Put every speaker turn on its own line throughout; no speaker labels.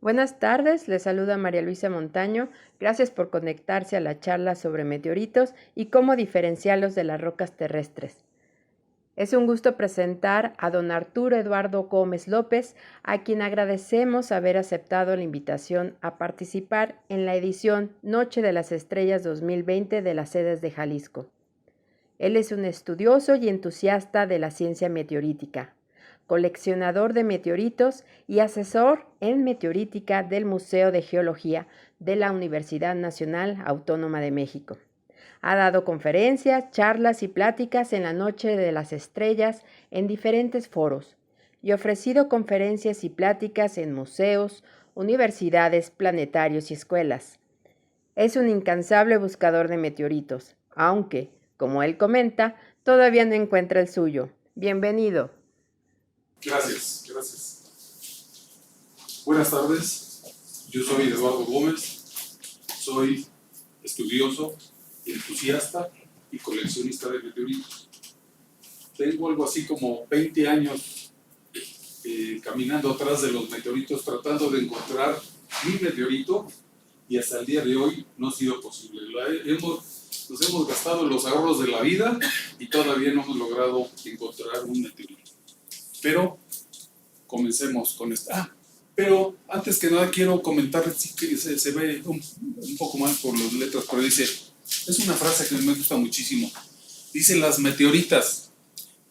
Buenas tardes, les saluda María Luisa Montaño. Gracias por conectarse a la charla sobre meteoritos y cómo diferenciarlos de las rocas terrestres. Es un gusto presentar a don Arturo Eduardo Gómez López, a quien agradecemos haber aceptado la invitación a participar en la edición Noche de las Estrellas 2020 de las sedes de Jalisco. Él es un estudioso y entusiasta de la ciencia meteorítica, coleccionador de meteoritos y asesor en meteorítica del Museo de Geología de la Universidad Nacional Autónoma de México. Ha dado conferencias, charlas y pláticas en la Noche de las Estrellas en diferentes foros y ofrecido conferencias y pláticas en museos, universidades, planetarios y escuelas. Es un incansable buscador de meteoritos, aunque, como él comenta, todavía no encuentra el suyo. Bienvenido.
Gracias. Buenas tardes, yo soy Eduardo Gómez, soy estudioso, entusiasta y coleccionista de meteoritos. Tengo algo así como 20 años caminando atrás de los meteoritos, tratando de encontrar mi meteorito, y hasta el día de hoy no ha sido posible. Nos hemos gastado los ahorros de la vida y todavía no hemos logrado encontrar un meteorito. Pero comencemos con esto. Pero antes que nada quiero comentar, que se ve un poco más por las letras, pero dice, es una frase que me gusta muchísimo. Dice: las meteoritas,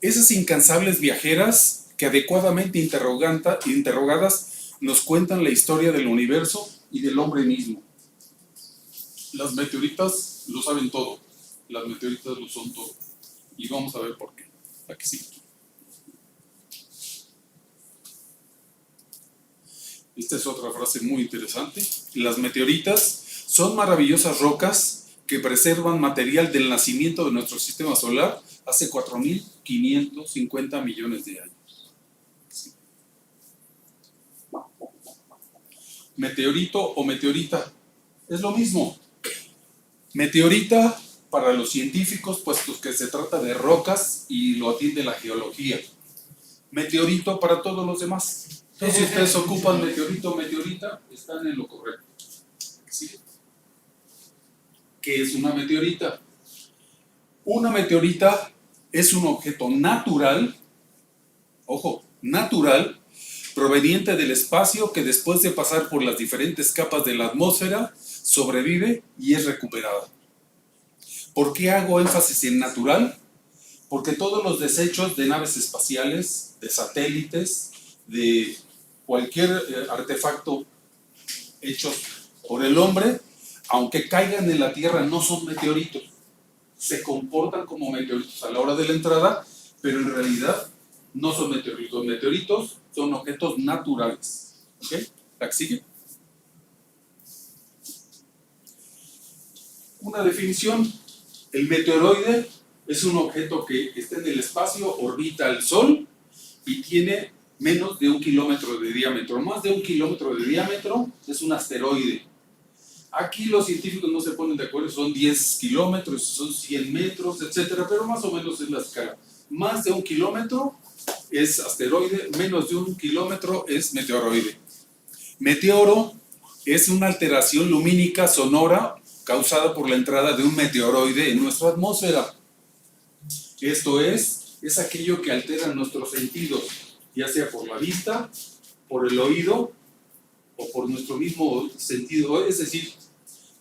esas incansables viajeras que adecuadamente interrogadas nos cuentan la historia del universo y del hombre mismo. Las meteoritas lo saben todo, las meteoritas lo son todo. Y vamos a ver por qué. Aquí sí. Esta es otra frase muy interesante. Las meteoritas son maravillosas rocas que preservan material del nacimiento de nuestro sistema solar hace 4.550 millones de años. Sí. Meteorito o meteorita es lo mismo. Meteorita para los científicos, puesto que se trata de rocas y lo atiende la geología. Meteorito para todos los demás. Entonces, si ustedes ocupan meteorito o meteorita, están en lo correcto. ¿Sí? ¿Qué es una meteorita? Una meteorita es un objeto natural, ojo, natural, proveniente del espacio que después de pasar por las diferentes capas de la atmósfera, sobrevive y es recuperada. ¿Por qué hago énfasis en natural? Porque todos los desechos de naves espaciales, de satélites, de cualquier artefacto hecho por el hombre, aunque caigan en la Tierra, no son meteoritos. Se comportan como meteoritos a la hora de la entrada, pero en realidad no son meteoritos. Meteoritos son objetos naturales. ¿Ok? ¿La sigue? Una definición: el meteoroide es un objeto que está en el espacio, orbita al Sol y tiene menos de 1 kilómetro de diámetro. Más de 1 kilómetro de diámetro es un asteroide. Aquí los científicos no se ponen de acuerdo, son 10 kilómetros, son 100 metros, etcétera, pero más o menos es la escala. Más de 1 kilómetro es asteroide, menos de 1 kilómetro es meteoroide. Meteoro es una alteración lumínica sonora causada por la entrada de un meteoroide en nuestra atmósfera. Esto es aquello que altera nuestros sentidos, ya sea por la vista, por el oído o por nuestro mismo sentido. Es decir,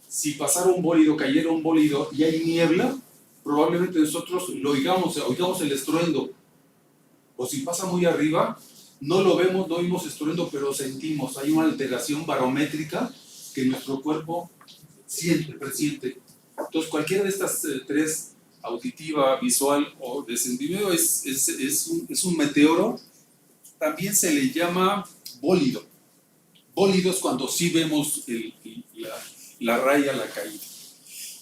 si pasara un bólido, cayera un bólido y hay niebla, probablemente nosotros lo oigamos el estruendo. O si pasa muy arriba, no lo vemos, no oímos estruendo, pero sentimos. Hay una alteración barométrica que nuestro cuerpo presiente. Entonces, cualquiera de estas tres, auditiva, visual o de sentimiento, es un meteoro. También se le llama bólido. Bólido es cuando sí vemos la raya, la caída.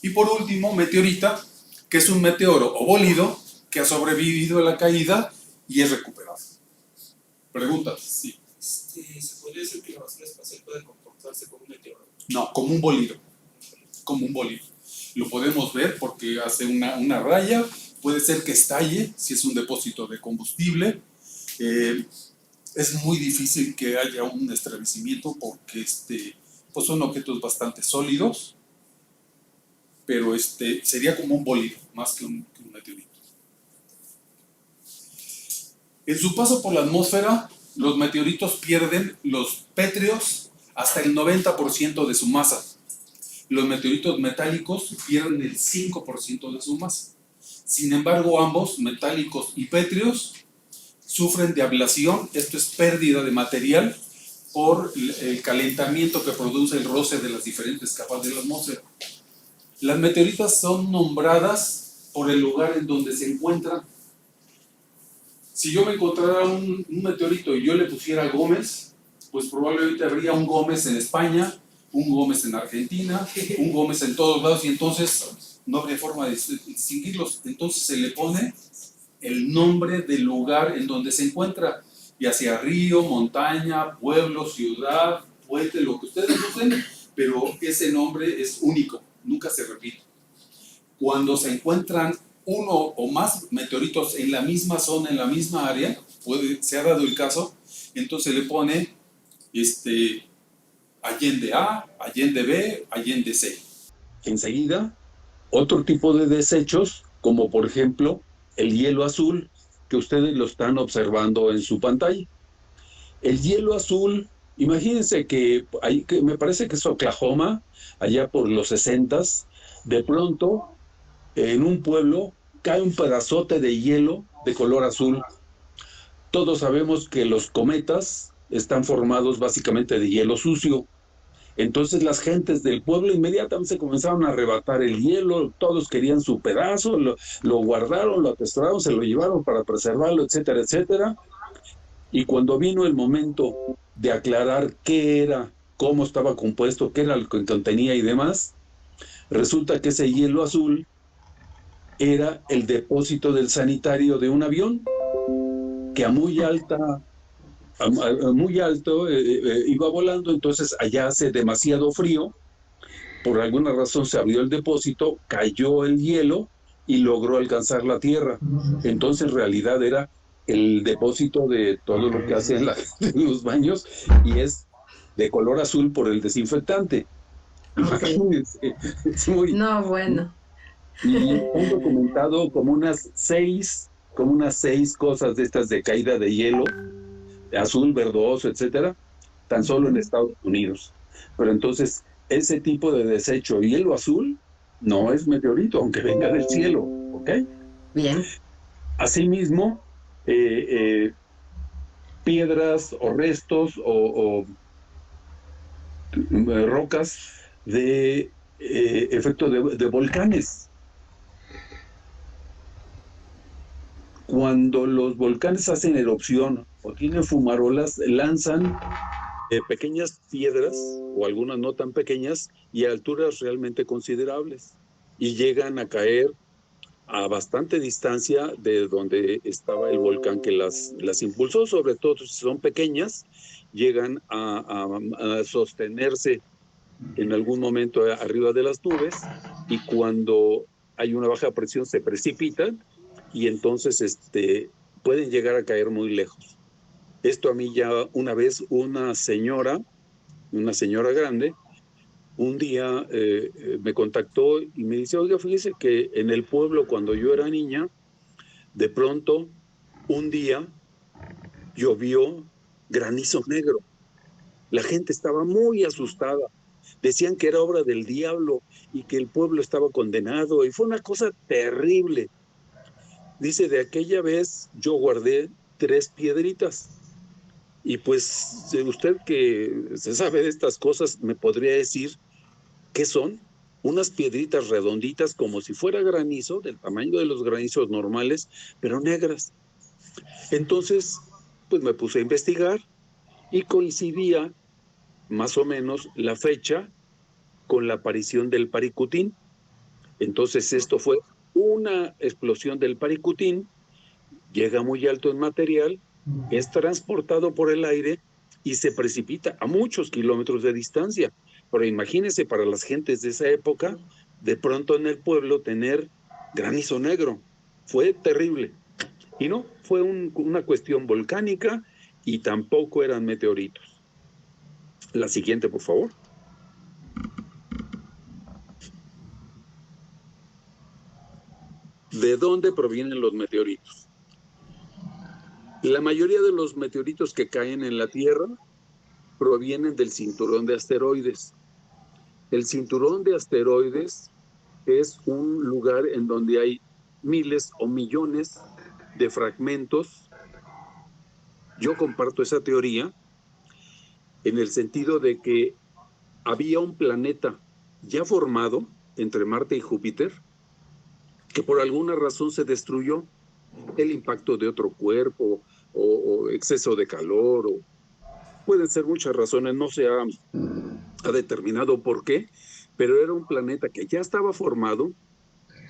Y por último, meteorita, que es un meteoro o bólido que ha sobrevivido a la caída y es recuperado. Preguntas, sí.
¿Se podría decir que la basura espacial puede comportarse como un meteoro?
No, como un bólido. Como un bólido. Lo podemos ver porque hace una raya, puede ser que estalle si es un depósito de combustible. es muy difícil que haya un estremecimiento porque pues son objetos bastante sólidos, pero sería como un bólido más que un meteorito. En su paso por la atmósfera, los meteoritos pierden los pétreos hasta el 90% de su masa. Los meteoritos metálicos pierden el 5% de su masa. Sin embargo, ambos, metálicos y pétreos, sufren de ablación. Esto es pérdida de material por el calentamiento que produce el roce de las diferentes capas de la atmósfera. Las meteoritas son nombradas por el lugar en donde se encuentran. Si yo me encontrara un meteorito y yo le pusiera Gómez, pues probablemente habría un Gómez en España, un Gómez en Argentina, un Gómez en todos lados, y entonces no habría forma de distinguirlos. Entonces se le pone el nombre del lugar en donde se encuentra, ya sea río, montaña, pueblo, ciudad, puente, lo que ustedes usen, pero ese nombre es único, nunca se repite. Cuando se encuentran uno o más meteoritos en la misma zona, en la misma área, se ha dado el caso, entonces le pone Allende A, Allende B, Allende C.
Enseguida, otro tipo de desechos, como por ejemplo el hielo azul, que ustedes lo están observando en su pantalla. El hielo azul, imagínense que me parece que es Oklahoma, allá por los 60s, de pronto en un pueblo cae un pedazote de hielo de color azul. Todos sabemos que los cometas están formados básicamente de hielo sucio. Entonces las gentes del pueblo inmediatamente se comenzaron a arrebatar el hielo, todos querían su pedazo, lo guardaron, lo atesoraron, se lo llevaron para preservarlo, etcétera, etcétera. Y cuando vino el momento de aclarar qué era, cómo estaba compuesto, qué era lo que contenía y demás, resulta que ese hielo azul era el depósito del sanitario de un avión que a muy alto iba volando. Entonces allá hace demasiado frío, por alguna razón se abrió el depósito, cayó el hielo y logró alcanzar la tierra. Entonces en realidad era el depósito de todo lo que hacen en los baños, y es de color azul por el desinfectante. Imagínense, es muy...
No, bueno.
Y han documentado como unas seis cosas de estas de caída de hielo, azul, verdoso, etcétera, tan solo en Estados Unidos. Pero entonces, ese tipo de desecho, hielo azul, no es meteorito, aunque venga del cielo, ¿ok?
Bien.
Asimismo, piedras o restos o rocas de efecto de volcanes. Cuando los volcanes hacen erupción o tienen fumarolas, lanzan pequeñas piedras, o algunas no tan pequeñas, y a alturas realmente considerables, y llegan a caer a bastante distancia de donde estaba el volcán que las impulsó. Sobre todo si son pequeñas, llegan a sostenerse en algún momento arriba de las nubes, y cuando hay una baja presión se precipitan, y entonces pueden llegar a caer muy lejos. Esto a mí ya una vez una señora grande, un día me contactó y me dice: oiga, fíjese que en el pueblo cuando yo era niña, de pronto un día llovió granizo negro. La gente estaba muy asustada. Decían que era obra del diablo y que el pueblo estaba condenado, y fue una cosa terrible. Dice: de aquella vez yo guardé 3 piedritas. Y pues usted que se sabe de estas cosas me podría decir qué son. Unas piedritas redonditas como si fuera granizo, del tamaño de los granizos normales, pero negras. Entonces, pues me puse a investigar y coincidía más o menos la fecha con la aparición del Paricutín. Entonces esto fue una explosión del Paricutín, llega muy alto en material, es transportado por el aire y se precipita a muchos kilómetros de distancia. Pero imagínense, para las gentes de esa época, de pronto en el pueblo tener granizo negro. Fue terrible. Y no, fue una cuestión volcánica, y tampoco eran meteoritos. La siguiente, por favor. ¿De dónde provienen los meteoritos? La mayoría de los meteoritos que caen en la Tierra provienen del cinturón de asteroides. El cinturón de asteroides es un lugar en donde hay miles o millones de fragmentos. Yo comparto esa teoría en el sentido de que había un planeta ya formado entre Marte y Júpiter que por alguna razón se destruyó. El impacto de otro cuerpo o exceso de calor, o pueden ser muchas razones, no se ha determinado por qué, pero era un planeta que ya estaba formado,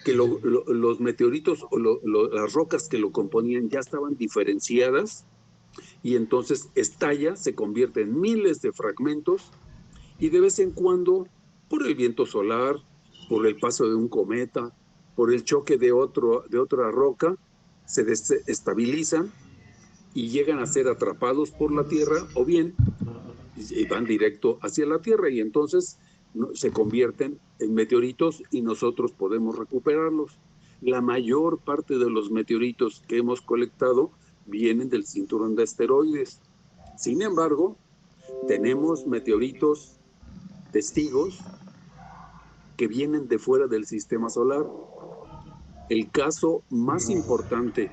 que los meteoritos o las rocas que lo componían ya estaban diferenciadas, y entonces estalla, se convierte en miles de fragmentos, y de vez en cuando, por el viento solar, por el paso de un cometa, por el choque de otra roca, se estabilizan y llegan a ser atrapados por la Tierra, o bien van directo hacia la Tierra, y entonces se convierten en meteoritos y nosotros podemos recuperarlos. La mayor parte de los meteoritos que hemos colectado vienen del cinturón de asteroides. Sin embargo, tenemos meteoritos testigos que vienen de fuera del sistema solar. El caso más importante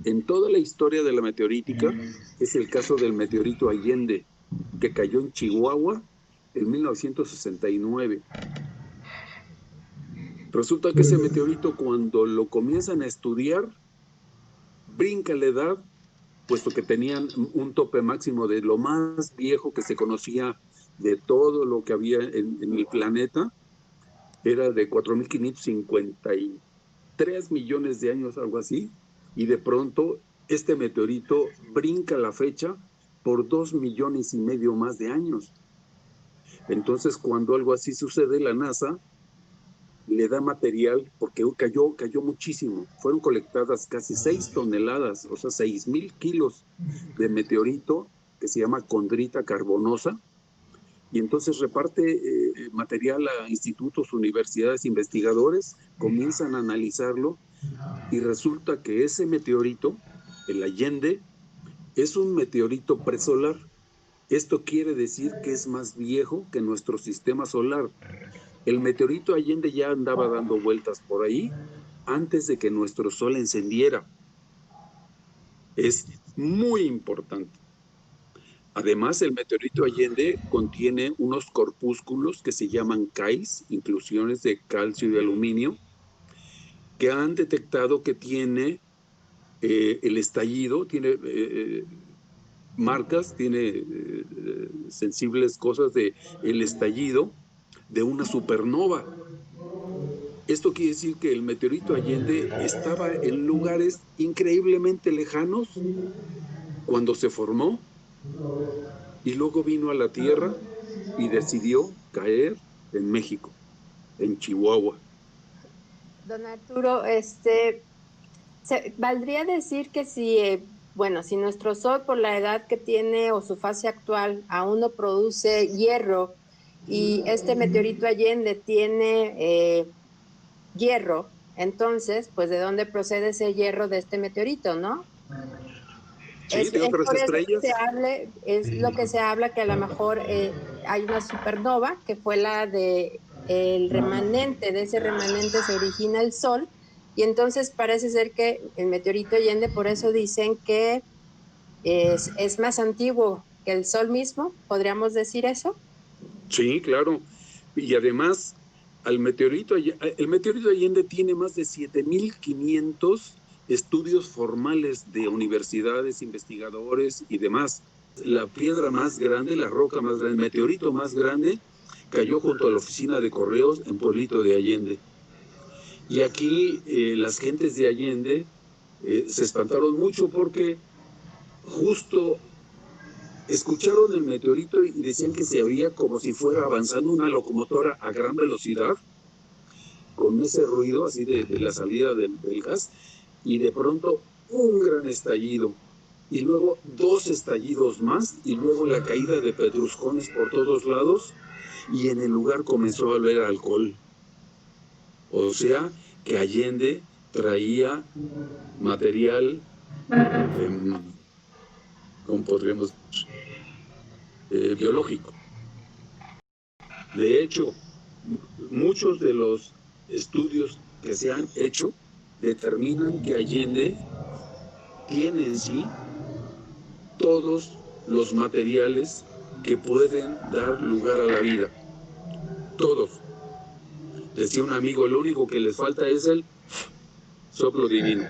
en toda la historia de la meteorítica es el caso del meteorito Allende, que cayó en Chihuahua en 1969. Resulta que ese meteorito, cuando lo comienzan a estudiar, brinca la edad, puesto que tenían un tope máximo de lo más viejo que se conocía de todo lo que había en el planeta, era de 4.553 millones de años, algo así, y de pronto este meteorito brinca la fecha por 2,5 millones más de años. Entonces, cuando algo así sucede, la NASA le da material, porque cayó muchísimo. Fueron colectadas casi 6 toneladas, o sea, 6,000 kilos de meteorito, que se llama condrita carbonosa, y entonces reparte material a institutos, universidades, investigadores, comienzan a analizarlo, y resulta que ese meteorito, el Allende, es un meteorito presolar. Esto quiere decir que es más viejo que nuestro sistema solar. El meteorito Allende ya andaba dando vueltas por ahí antes de que nuestro Sol encendiera. Es muy importante. Además, el meteorito Allende contiene unos corpúsculos que se llaman CAIS, inclusiones de calcio y aluminio, que han detectado que tiene el estallido, tiene marcas, tiene sensibles cosas de el estallido de una supernova. Esto quiere decir que el meteorito Allende estaba en lugares increíblemente lejanos cuando se formó, y luego vino a la Tierra y decidió caer en México, en Chihuahua.
Don Arturo, valdría decir que si, si nuestro Sol por la edad que tiene o su fase actual aún no produce hierro, y este meteorito Allende tiene hierro, entonces, pues, ¿de dónde procede ese hierro de este meteorito, no?
Sí, de otras estrellas.
Es lo que se habla, que a lo mejor hay una supernova, que fue la de el remanente, de ese remanente se origina el Sol, y entonces parece ser que el meteorito Allende, por eso dicen que es más antiguo que el Sol mismo, ¿podríamos decir eso?
Sí, claro. Y además, el meteorito Allende tiene más de 7,500 estudios formales de universidades, investigadores y demás. La piedra más grande, la roca más grande, el meteorito más grande, cayó junto a la oficina de correos en Pueblito de Allende. Y aquí las gentes de Allende se espantaron mucho porque justo escucharon el meteorito y decían que se oía como si fuera avanzando una locomotora a gran velocidad, con ese ruido así de la salida del gas, y de pronto un gran estallido. y luego 2 estallidos más, y luego la caída de pedruscones por todos lados, y en el lugar comenzó a haber alcohol. O sea, que Allende traía material, ¿cómo podríamos decir? Biológico. De hecho, muchos de los estudios que se han hecho determinan que Allende tiene en sí todos los materiales que pueden dar lugar a la vida. Todos. Decía un amigo, lo único que les falta es el soplo divino.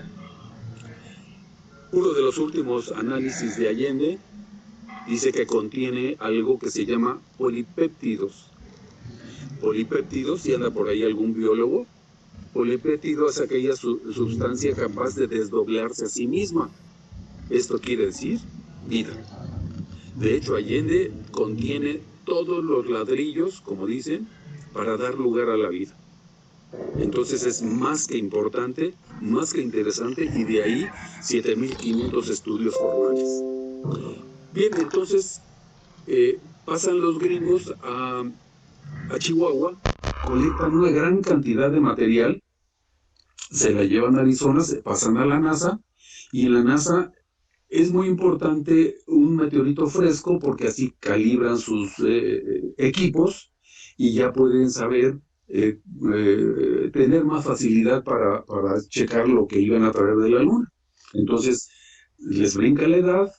Uno de los últimos análisis de Allende dice que contiene algo que se llama polipéptidos. Polipéptidos, si anda por ahí algún biólogo, polipéptido es aquella sustancia capaz de desdoblarse a sí misma. Esto quiere decir vida. De hecho, Allende contiene todos los ladrillos, como dicen, para dar lugar a la vida. Entonces es más que importante, más que interesante, y de ahí 7.500 estudios formales. Bien, entonces pasan los gringos a Chihuahua, colectan una gran cantidad de material, se la llevan a Arizona, se pasan a la NASA, y en la NASA es muy importante un meteorito fresco porque así calibran sus equipos y ya pueden saber, tener más facilidad para checar lo que iban a traer de la Luna. Entonces, les brinca la edad,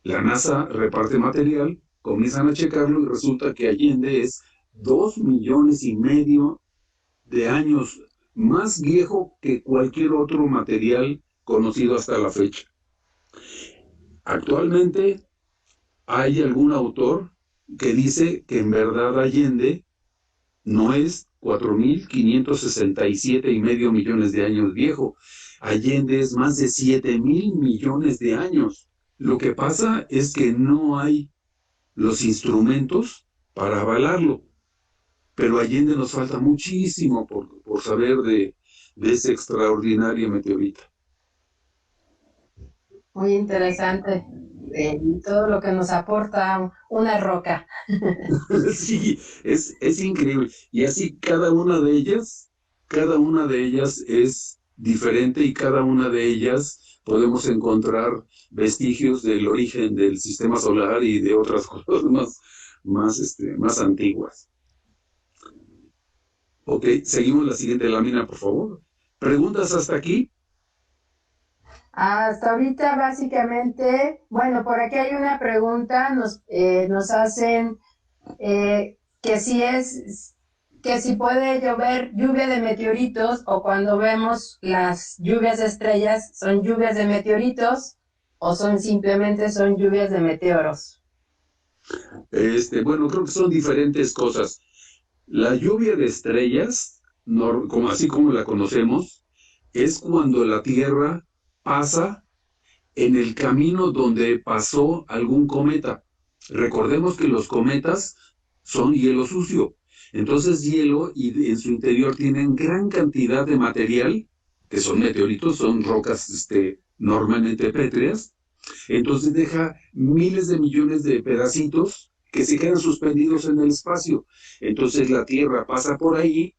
la NASA reparte material, comienzan a checarlo y resulta que Allende es 2,5 millones de años más viejo que cualquier otro material conocido hasta la fecha. Actualmente hay algún autor que dice que en verdad Allende no es 4,567,5 millones de años viejo. Allende es más de 7,000 millones de años. Lo que pasa es que no hay los instrumentos para avalarlo. Pero a Allende nos falta muchísimo por saber de ese extraordinario meteorito.
Muy interesante. Todo lo que nos aporta una roca.
Sí, es increíble. Y así cada una de ellas es diferente y cada una de ellas podemos encontrar vestigios del origen del sistema solar y de otras cosas más antiguas. Ok, seguimos la siguiente lámina, por favor. ¿Preguntas hasta aquí?
Hasta ahorita básicamente, bueno, por aquí hay una pregunta, nos hacen que si puede llover lluvia de meteoritos o cuando vemos las lluvias de estrellas, ¿son lluvias de meteoritos o simplemente son lluvias de meteoros?
Bueno, creo que son diferentes cosas. La lluvia de estrellas, así como la conocemos, es cuando la Tierra pasa en el camino donde pasó algún cometa. Recordemos que los cometas son hielo sucio. Entonces hielo y en su interior tienen gran cantidad de material, que son meteoritos, son rocas normalmente pétreas. Entonces deja miles de millones de pedacitos que se quedan suspendidos en el espacio. Entonces la Tierra pasa por ahí.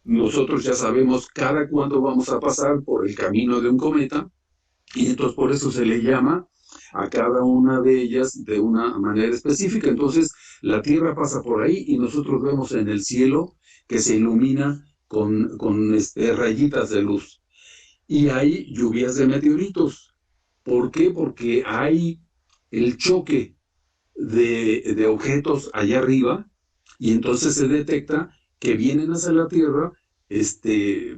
Nosotros ya sabemos cada cuándo vamos a pasar por el camino de un cometa. Y entonces por eso se le llama a cada una de ellas de una manera específica. Entonces la Tierra pasa por ahí y nosotros vemos en el cielo que se ilumina con rayitas de luz. Y hay lluvias de meteoritos. ¿Por qué? Porque hay el choque de objetos allá arriba y entonces se detecta que vienen hacia la Tierra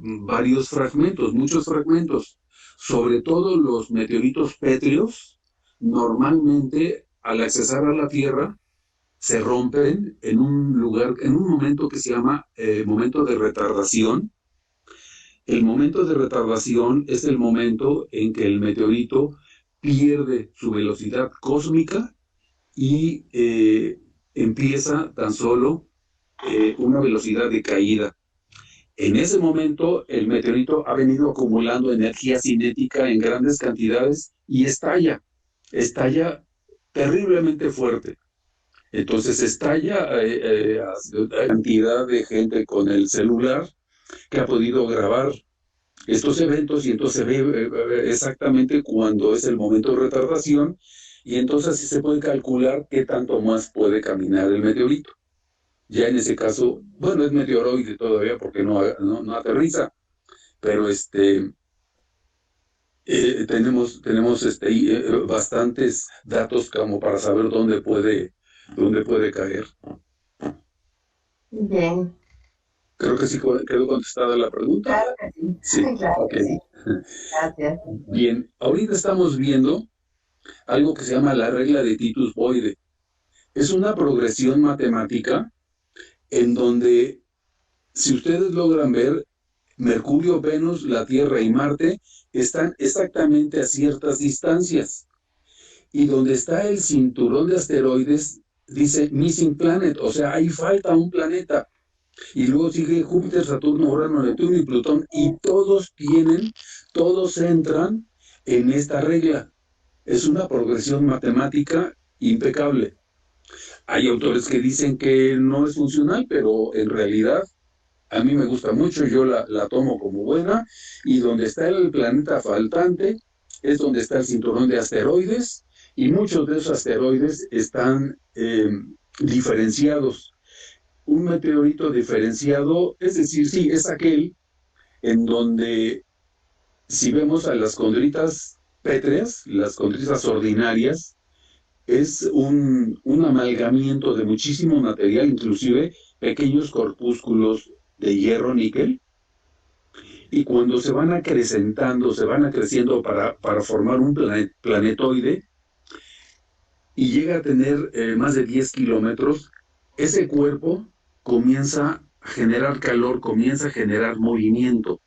varios fragmentos, muchos fragmentos. Sobre todo los meteoritos pétreos, normalmente al accesar a la Tierra, se rompen en un momento que se llama momento de retardación. El momento de retardación es el momento en que el meteorito pierde su velocidad cósmica y empieza tan solo una velocidad de caída. En ese momento, el meteorito ha venido acumulando energía cinética en grandes cantidades y estalla. estalla terriblemente fuerte. Entonces estalla a cantidad de gente con el celular que ha podido grabar estos eventos y entonces se ve exactamente cuándo es el momento de retardación y entonces así se puede calcular qué tanto más puede caminar el meteorito. Ya en ese caso, bueno, es meteoroide todavía porque no aterriza, pero tenemos bastantes datos como para saber dónde puede caer.
Bien,
Creo que sí quedó contestada la pregunta.
claro que sí.
Sí,
Claro
ok.
que sí. Gracias.
Bien, ahorita estamos viendo algo que se llama la regla de Titus-Boide. Es una progresión matemática en donde, si ustedes logran ver, Mercurio, Venus, la Tierra y Marte están exactamente a ciertas distancias. Y donde está el cinturón de asteroides, dice Missing Planet, o sea, ahí falta un planeta. Y luego sigue Júpiter, Saturno, Urano, Neptuno y Plutón, y todos entran en esta regla. Es una progresión matemática impecable. Hay autores que dicen que no es funcional, pero en realidad a mí me gusta mucho, yo la tomo como buena, y donde está el planeta faltante es donde está el cinturón de asteroides, y muchos de esos asteroides están diferenciados. Un meteorito diferenciado, es decir, sí, es aquel en donde, si vemos a las condritas pétreas, las condritas ordinarias, es un amalgamiento de muchísimo material, inclusive pequeños corpúsculos de hierro níquel, y cuando se van acrecentando, se van acreciendo para formar un planetoide, y llega a tener más de 10 kilómetros, ese cuerpo comienza a generar calor, comienza a generar movimiento,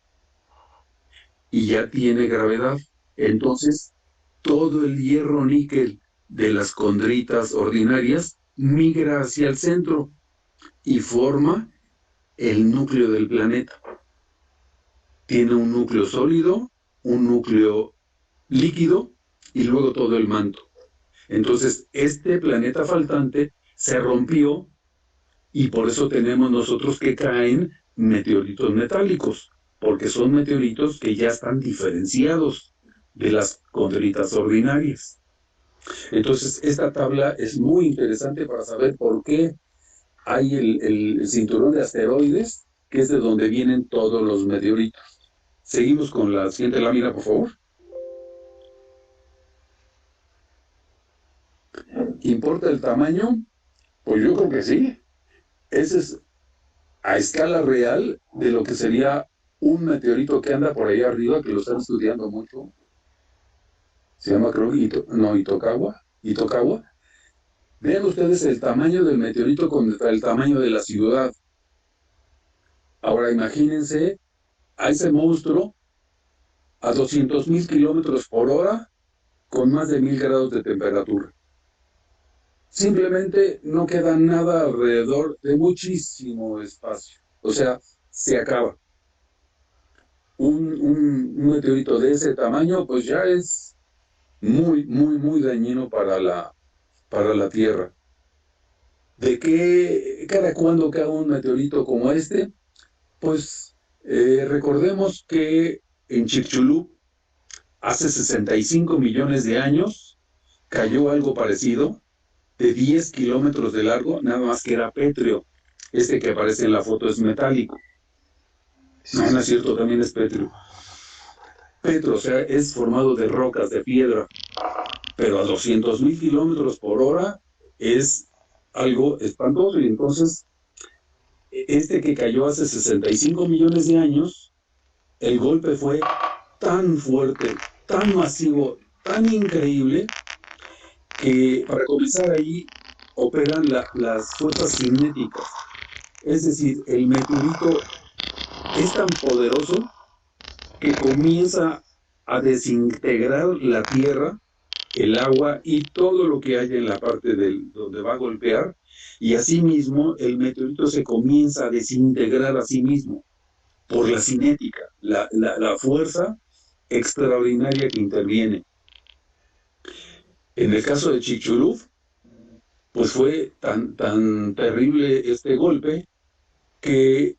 y ya tiene gravedad. Entonces, todo el hierro níquel de las condritas ordinarias migra hacia el centro y forma el núcleo del planeta. Tiene un núcleo sólido, un núcleo líquido y luego todo el manto. Entonces, este planeta faltante se rompió y por eso tenemos nosotros que caen meteoritos metálicos, porque son meteoritos que ya están diferenciados de las condritas ordinarias. Entonces, esta tabla es muy interesante para saber por qué hay el cinturón de asteroides, que es de donde vienen todos los meteoritos. Seguimos con la siguiente lámina, por favor. ¿Importa el tamaño? Pues yo creo que sí. Ese es a escala real de lo que sería un meteorito que anda por ahí arriba, que lo están estudiando mucho. Se llama, creo, Itokawa. Vean ustedes el tamaño del meteorito contra el tamaño de la ciudad. Ahora imagínense a ese monstruo a 200,000 kilómetros por hora con más de 1000 grados de temperatura. Simplemente no queda nada alrededor de muchísimo espacio. O sea, se acaba. Un meteorito de ese tamaño, pues ya es muy, muy, muy dañino para la Tierra. ¿Cada cuándo cae un meteorito como este? Pues recordemos que en Chicxulub, hace 65 millones de años, cayó algo parecido, de 10 kilómetros de largo, nada más que era pétreo. Este que aparece en la foto es metálico. No es cierto, también es pétreo. Petro, o sea, es formado de rocas, de piedra, pero a 200,000 kilómetros por hora es algo espantoso. Y entonces, este que cayó hace 65 millones de años, el golpe fue tan fuerte, tan masivo, tan increíble, que para comenzar ahí operan las fuerzas cinéticas. Es decir, el meteorito es tan poderoso que comienza a desintegrar la tierra, el agua y todo lo que hay en la parte donde va a golpear, y asimismo el meteorito se comienza a desintegrar a sí mismo por la cinética, la fuerza extraordinaria que interviene. En el caso de Chicxulub, pues fue tan terrible este golpe que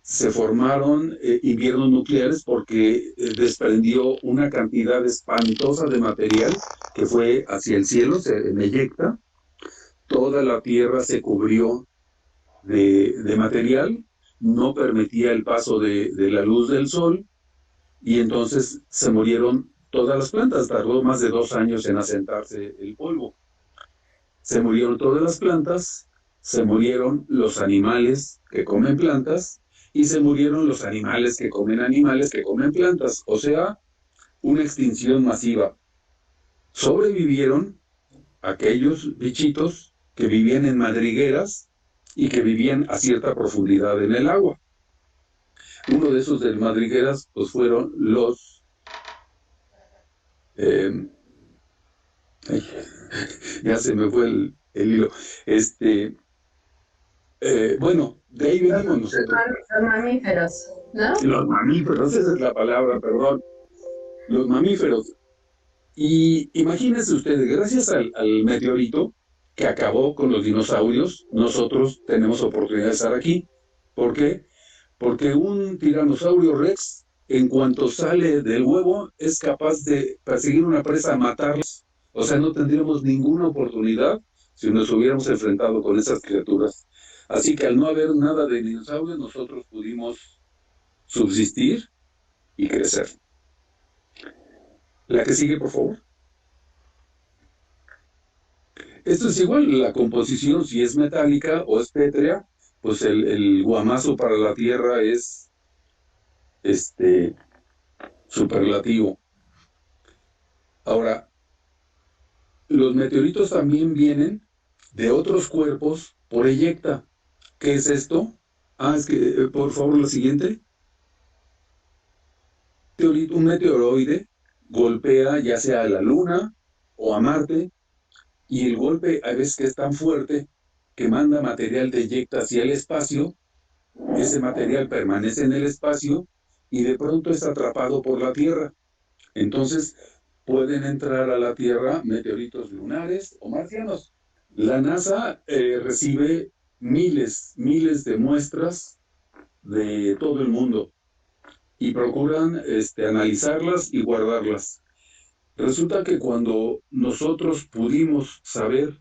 se formaron inviernos nucleares porque desprendió una cantidad espantosa de material que fue hacia el cielo, se eyecta, toda la Tierra se cubrió de material, no permitía el paso de la luz del sol, y entonces se murieron todas las plantas. Tardó más de 2 años en asentarse el polvo. Se murieron todas las plantas, se murieron los animales que comen plantas, y se murieron los animales que comen plantas, o sea, una extinción masiva. Sobrevivieron aquellos bichitos que vivían en madrigueras y que vivían a cierta profundidad en el agua. Uno de esos de madrigueras pues fueron los ya se me fue el hilo. Bueno, de ahí venimos nosotros.
Los mamíferos, ¿no?
Los mamíferos, esa es la palabra, perdón. Los mamíferos. Y imagínense ustedes, gracias al meteorito que acabó con los dinosaurios, nosotros tenemos oportunidad de estar aquí. ¿Por qué? Porque un tiranosaurio rex, en cuanto sale del huevo, es capaz de perseguir una presa, matarlos. O sea, no tendríamos ninguna oportunidad si nos hubiéramos enfrentado con esas criaturas. Así que al no haber nada de dinosaurios, nosotros pudimos subsistir y crecer. La que sigue, por favor. Esto es igual, la composición, si es metálica o es pétrea, pues el guamazo para la Tierra es superlativo. Ahora, los meteoritos también vienen de otros cuerpos por eyecta. ¿Qué es esto? Es que, por favor, la siguiente. Un meteoroide golpea ya sea a la Luna o a Marte, y el golpe a veces que es tan fuerte que manda material de eyecta hacia el espacio. Ese material permanece en el espacio y de pronto es atrapado por la Tierra. Entonces pueden entrar a la Tierra meteoritos lunares o marcianos. La NASA recibe miles de muestras de todo el mundo y procuran analizarlas y guardarlas. Resulta que cuando nosotros pudimos saber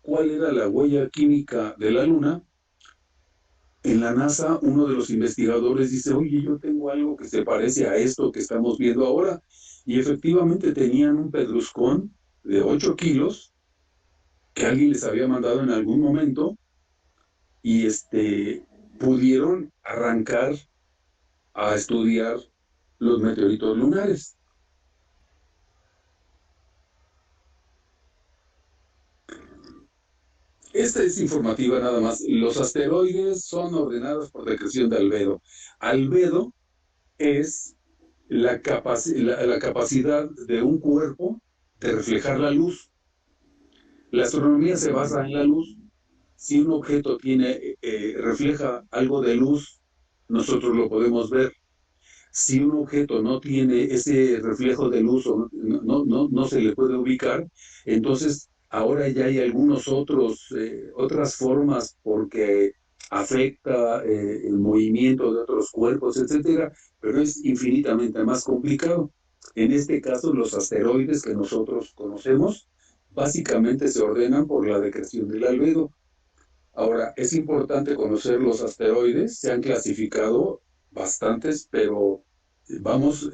cuál era la huella química de la Luna, en la NASA uno de los investigadores dice, oye, yo tengo algo que se parece a esto que estamos viendo ahora. Y efectivamente tenían un pedruscón de 8 kilos que alguien les había mandado en algún momento, y pudieron arrancar a estudiar los meteoritos lunares. Esta es informativa nada más. Los asteroides son ordenados por decreción de albedo. Albedo es la capacidad de un cuerpo de reflejar la luz. La astronomía se basa en la luz. Si un objeto refleja algo de luz, nosotros lo podemos ver. Si un objeto no tiene ese reflejo de luz o no se le puede ubicar, entonces ahora ya hay otras formas porque afecta el movimiento de otros cuerpos, etcétera, pero es infinitamente más complicado. En este caso, los asteroides que nosotros conocemos básicamente se ordenan por la decreción del albedo. Ahora, es importante conocer los asteroides, se han clasificado bastantes, pero vamos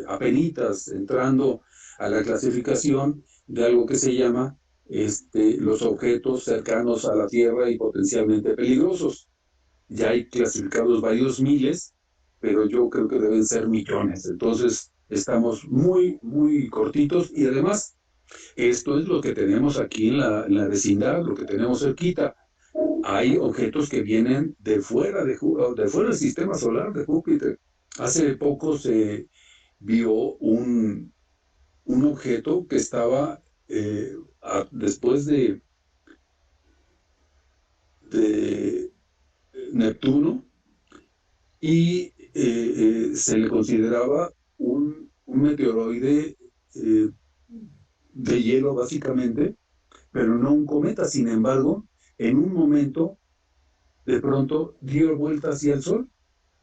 apenitas entrando a la clasificación de algo que se llama los objetos cercanos a la Tierra y potencialmente peligrosos. Ya hay clasificados varios miles, pero yo creo que deben ser millones. Entonces, estamos muy, muy cortitos, y además, esto es lo que tenemos aquí en la vecindad, lo que tenemos cerquita. Hay objetos que vienen de fuera del sistema solar de Júpiter. Hace poco se vio un objeto que estaba después de Neptuno, y se le consideraba un meteoroide de hielo básicamente, pero no un cometa. Sin embargo, en un momento, de pronto, dio vuelta hacia el Sol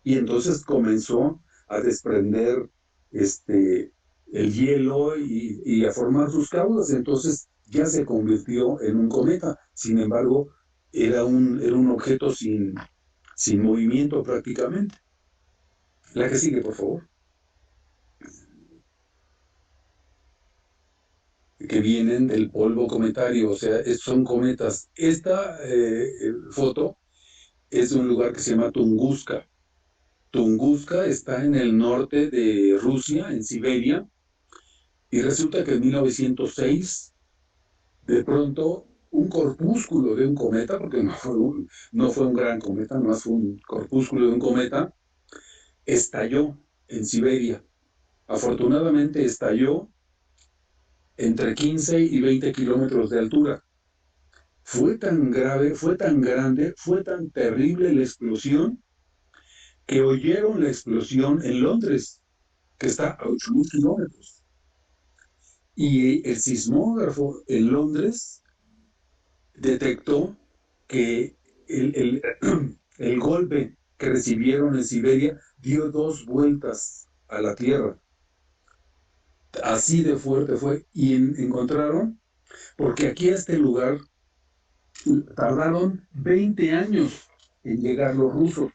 y entonces comenzó a desprender el hielo y a formar sus caudas. Entonces ya se convirtió en un cometa. Sin embargo, era un objeto sin movimiento prácticamente. La que sigue, por favor. Que vienen del polvo cometario, o sea, son cometas. Esta foto es de un lugar que se llama Tunguska. Tunguska está en el norte de Rusia, en Siberia, y resulta que en 1906, de pronto, un corpúsculo de un cometa, porque no fue un gran cometa, no fue un corpúsculo de un cometa, estalló en Siberia. Afortunadamente estalló entre 15 y 20 kilómetros de altura. Fue tan grave, fue tan grande, fue tan terrible la explosión que oyeron la explosión en Londres, que está a 8.000 kilómetros. Y el sismógrafo en Londres detectó que el golpe que recibieron en Siberia dio 2 vueltas a la Tierra. Así de fuerte fue. Y encontraron, porque aquí a este lugar tardaron 20 años en llegar los rusos.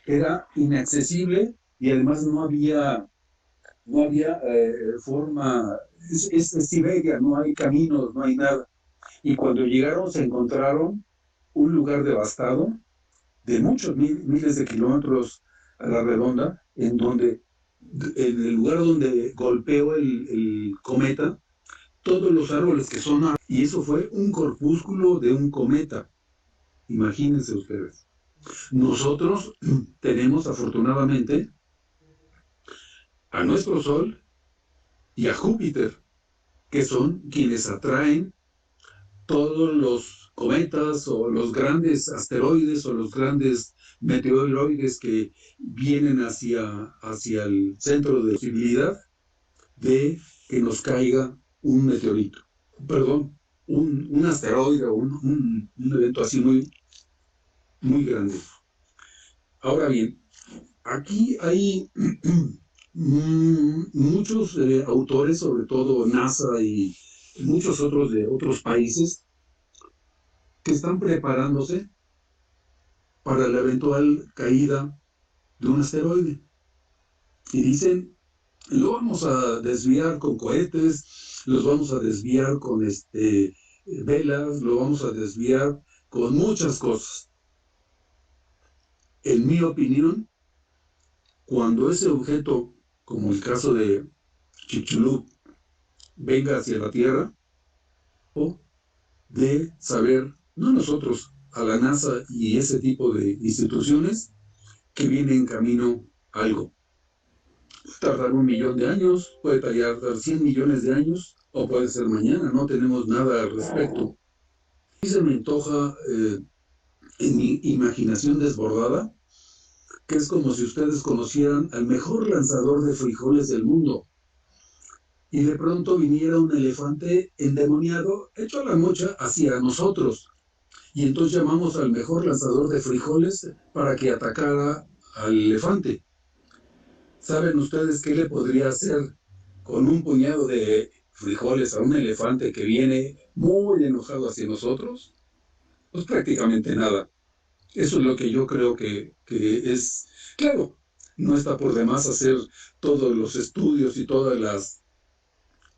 Era inaccesible y además no había forma, es Siberia, no hay caminos, no hay nada. Y cuando llegaron se encontraron un lugar devastado de muchos miles de kilómetros a la redonda, en el lugar donde golpeó el cometa, todos los árboles que son, y eso fue un corpúsculo de un cometa. Imagínense ustedes. Nosotros tenemos afortunadamente a nuestro Sol y a Júpiter, que son quienes atraen todos los cometas o los grandes asteroides o los grandes meteoroides que vienen hacia el centro de posibilidad de que nos caiga un meteorito. Perdón, un asteroide o un evento así muy grande. Ahora bien, aquí hay muchos autores, sobre todo NASA y muchos otros de otros países, que están preparándose para la eventual caída de un asteroide. Y dicen, lo vamos a desviar con cohetes, los vamos a desviar con velas, lo vamos a desviar con muchas cosas. En mi opinión, cuando ese objeto, como el caso de Chicxulub, venga hacia la Tierra, o de saber, no nosotros, a la NASA y ese tipo de instituciones, que viene en camino algo. Tardar 1 millón de años, puede tardar 100 millones de años, o puede ser mañana, no tenemos nada al respecto. Y se me antoja, en mi imaginación desbordada, que es como si ustedes conocieran al mejor lanzador de frijoles del mundo, y de pronto viniera un elefante endemoniado, hecho a la mocha, hacia nosotros. Y entonces llamamos al mejor lanzador de frijoles para que atacara al elefante. ¿Saben ustedes qué le podría hacer con un puñado de frijoles a un elefante que viene muy enojado hacia nosotros? Pues prácticamente nada. Eso es lo que yo creo que es. Claro, no está por demás hacer todos los estudios y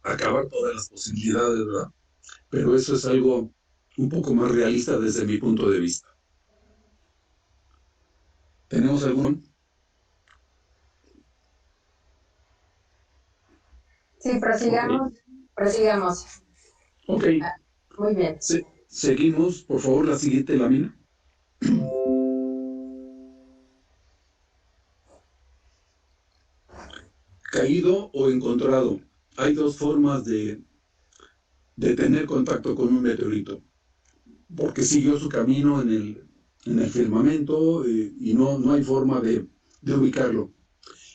acabar todas las posibilidades, ¿verdad? Pero eso es algo un poco más realista desde mi punto de vista. ¿Tenemos algún?
Sí, prosigamos.
Okay.
Prosigamos.
Ok.
Muy bien.
Seguimos, por favor, la siguiente lámina. Caído o encontrado. Hay 2 formas de tener contacto con un meteorito, porque siguió su camino en el firmamento y no hay forma de ubicarlo.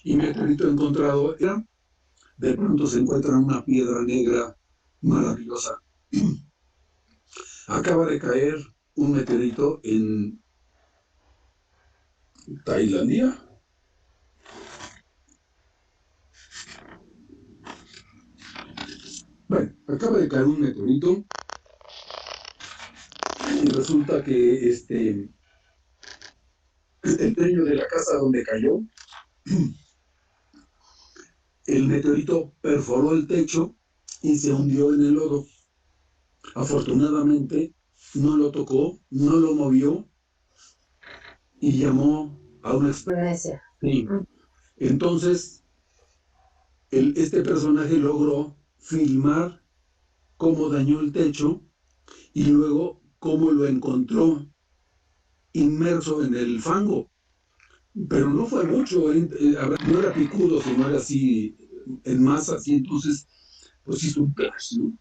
Y meteorito encontrado era, de pronto se encuentra una piedra negra maravillosa. Acaba de caer un meteorito en Tailandia. Bueno, acaba de caer un meteorito y resulta que el techo de la casa donde cayó, el meteorito perforó el techo y se hundió en el lodo. Afortunadamente no lo tocó, no lo movió y llamó a un experto. Sí. Entonces, este personaje logró filmar cómo dañó el techo y luego cómo lo encontró inmerso en el fango. Pero no fue mucho, no era picudo, sino era así, en masa, así, entonces, pues hizo un plash, ¿no?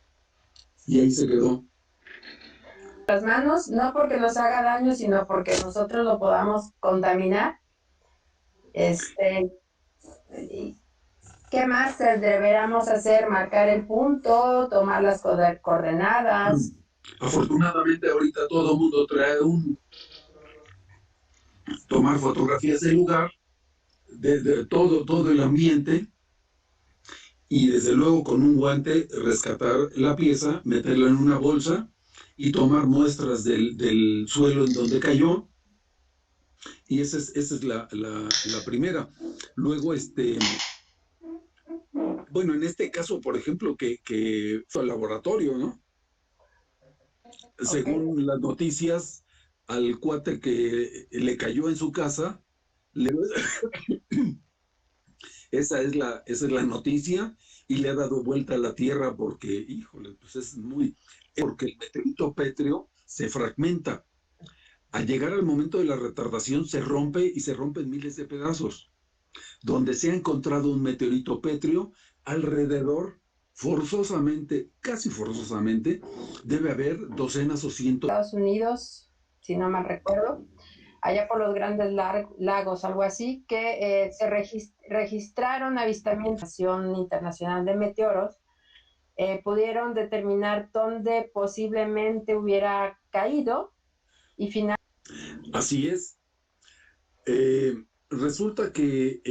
Y ahí se quedó.
Las manos, no porque nos haga daño, sino porque nosotros lo podamos contaminar. ¿Qué más deberíamos hacer? Marcar el punto, tomar las coordenadas.
Afortunadamente ahorita todo el mundo trae tomar fotografías del lugar, de todo el ambiente, y desde luego con un guante rescatar la pieza, meterla en una bolsa y tomar muestras del suelo en donde cayó. Y esa es la primera. Luego, bueno, en este caso, por ejemplo, que fue al laboratorio, ¿no? Okay. Según las noticias, al cuate que le cayó en su casa, esa es la noticia, y le ha dado vuelta a la Tierra porque, híjole, pues es muy... Porque el meteorito pétreo se fragmenta. Al llegar al momento de la retardación se rompe y se rompe en miles de pedazos. Donde se ha encontrado un meteorito pétreo, alrededor, forzosamente, casi forzosamente, debe haber docenas o cientos.
Estados Unidos, si no mal recuerdo, allá por los grandes lagos, algo así, que se registraron avistamientos internacional de meteoros, pudieron determinar dónde posiblemente hubiera caído y finalmente...
Así es. Resulta que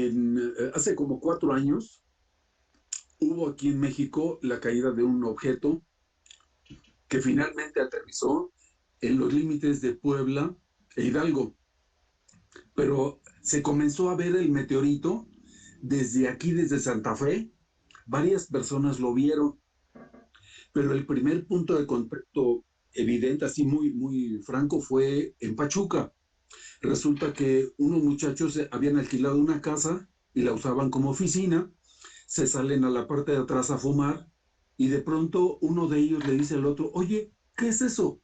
hace como 4 años hubo aquí en México la caída de un objeto que finalmente aterrizó en los límites de Puebla e Hidalgo. Pero se comenzó a ver el meteorito desde aquí, desde Santa Fe. Varias personas lo vieron, pero el primer punto de contacto evidente, así muy franco, fue en Pachuca. Resulta que unos muchachos habían alquilado una casa y la usaban como oficina, se salen a la parte de atrás a fumar y de pronto uno de ellos le dice al otro, oye, ¿qué es eso?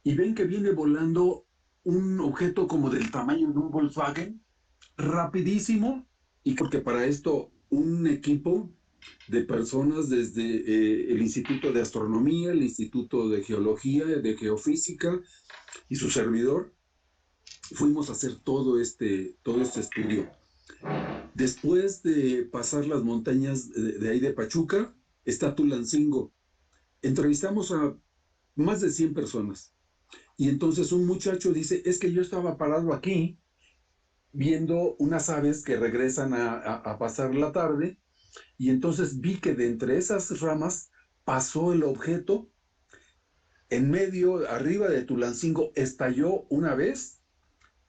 Y ven que viene volando un objeto como del tamaño de un Volkswagen, rapidísimo, y porque para esto un equipo de personas desde el Instituto de Astronomía, el Instituto de Geología, de Geofísica y su servidor, fuimos a hacer todo este estudio. Después de pasar las montañas de ahí de Pachuca, está Tulancingo. Entrevistamos a más de 100 personas. Y entonces un muchacho dice, es que yo estaba parado aquí viendo unas aves que regresan a pasar la tarde, y entonces vi que de entre esas ramas pasó el objeto en medio, arriba de Tulancingo, estalló una vez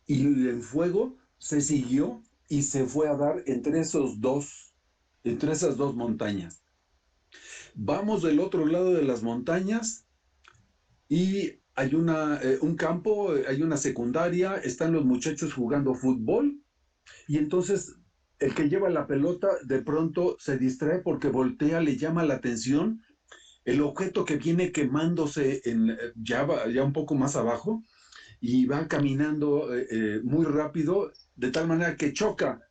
y el fuego se siguió y se fue a dar entre esas dos montañas. Vamos del otro lado de las montañas y hay un campo, hay una secundaria, están los muchachos jugando fútbol y entonces el que lleva la pelota de pronto se distrae porque voltea, le llama la atención el objeto que viene quemándose ya un poco más abajo y va caminando muy rápido, de tal manera que choca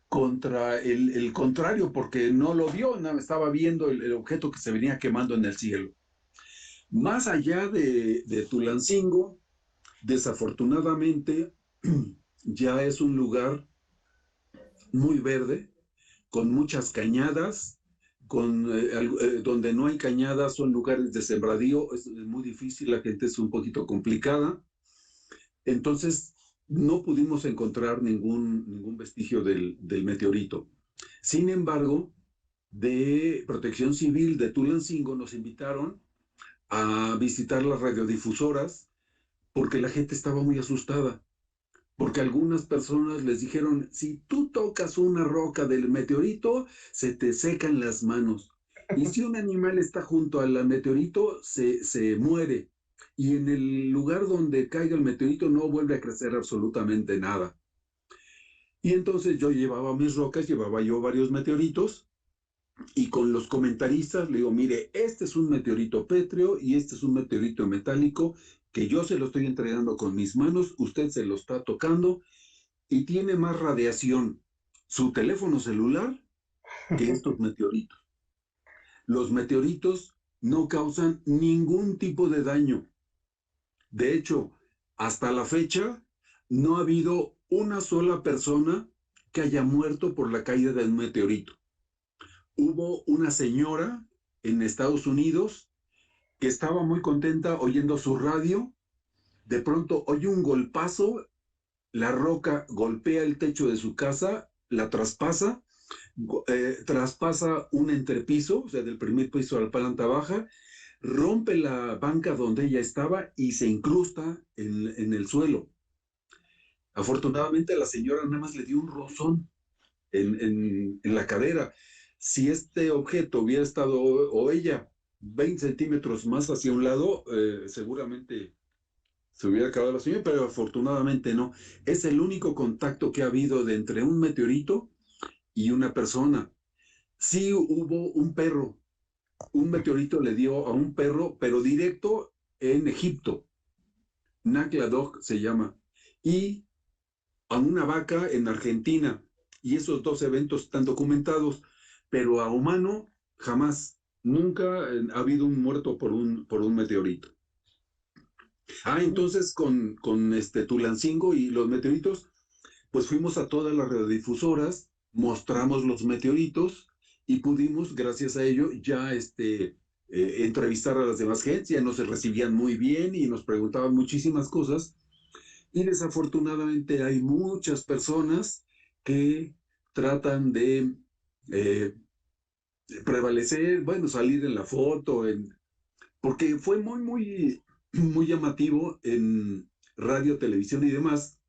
contra el contrario, porque no lo vio, no, estaba viendo el objeto que se venía quemando en el cielo. Más allá de Tulancingo, desafortunadamente, ya es un lugar muy verde, con muchas cañadas, donde no hay cañadas, son lugares de sembradío, es muy difícil, la gente es un poquito complicada. Entonces, no pudimos encontrar ningún vestigio del meteorito. Sin embargo, de Protección Civil de Tulancingo nos invitaron a visitar las radiodifusoras porque la gente estaba muy asustada. Porque algunas personas les dijeron, si tú tocas una roca del meteorito, se te secan las manos. Y si un animal está junto al meteorito, se muere. Y en el lugar donde caiga el meteorito no vuelve a crecer absolutamente nada. Y entonces yo llevaba mis rocas, llevaba yo varios meteoritos, y con los comentaristas le digo, mire, este es un meteorito pétreo y este es un meteorito metálico que yo se lo estoy entregando con mis manos, usted se lo está tocando y tiene más radiación su teléfono celular que estos meteoritos. Los meteoritos no causan ningún tipo de daño. De hecho, hasta la fecha, no ha habido una sola persona que haya muerto por la caída del meteorito. Hubo una señora en Estados Unidos que estaba muy contenta oyendo su radio. De pronto oye un golpazo, la roca golpea el techo de su casa, la traspasa, traspasa un entrepiso, o sea, del primer piso a la planta baja, rompe la banca donde ella estaba y se incrusta en el suelo. Afortunadamente la señora nada más le dio un rozón en la cadera. Si este objeto hubiera estado, o ella, 20 centímetros más hacia un lado, seguramente se hubiera acabado la señora, pero afortunadamente no. Es el único contacto que ha habido de entre un meteorito y una persona. Sí hubo un perro, un meteorito le dio a un perro, pero directo en Egipto. Nakladog se llama. Y a una vaca en Argentina. Y esos dos eventos están documentados, pero a humano jamás, nunca ha habido un muerto por un meteorito. Entonces con Tulancingo y los meteoritos, pues fuimos a todas las radiodifusoras, mostramos los meteoritos y pudimos, gracias a ello, ya entrevistar a las demás gentes, ya nos recibían muy bien y nos preguntaban muchísimas cosas. Y desafortunadamente hay muchas personas que tratan de prevalecer, bueno, salir en la foto, porque fue muy llamativo en radio, televisión y demás.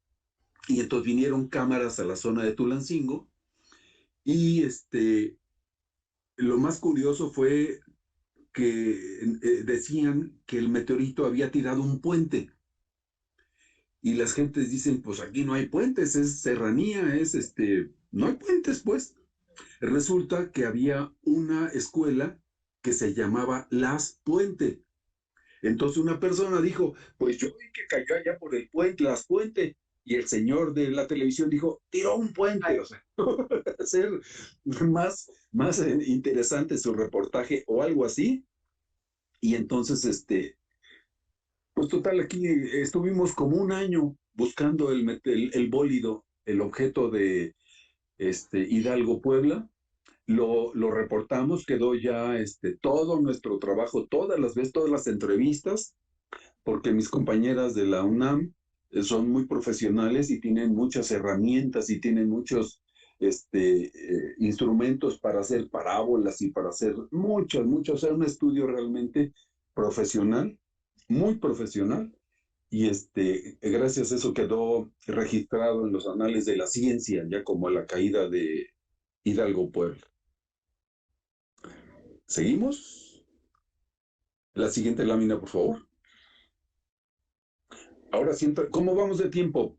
Y entonces vinieron cámaras a la zona de Tulancingo y lo más curioso fue que decían que el meteorito había tirado un puente. Y las gentes dicen, pues aquí no hay puentes, es serranía, no hay puentes, pues. Resulta que había una escuela que se llamaba Las Puente. Entonces una persona dijo, pues yo vi que cayó allá por el puente, Las Puente. Y el señor de la televisión dijo, tiró un puente. O sea, hacer más interesante su reportaje o algo así. Y entonces, pues total, aquí estuvimos como un año buscando el bólido, el objeto de Hidalgo, Puebla. Lo reportamos, quedó ya todo nuestro trabajo, todas las veces, todas las entrevistas, porque mis compañeras de la UNAM son muy profesionales y tienen muchas herramientas y tienen muchos instrumentos para hacer parábolas y para hacer muchas, o sea, un estudio realmente profesional, muy profesional, y gracias a eso quedó registrado en los anales de la ciencia, ya como la caída de Hidalgo, Puebla. ¿Seguimos? La siguiente lámina, por favor. Ahora siempre, ¿cómo vamos de tiempo?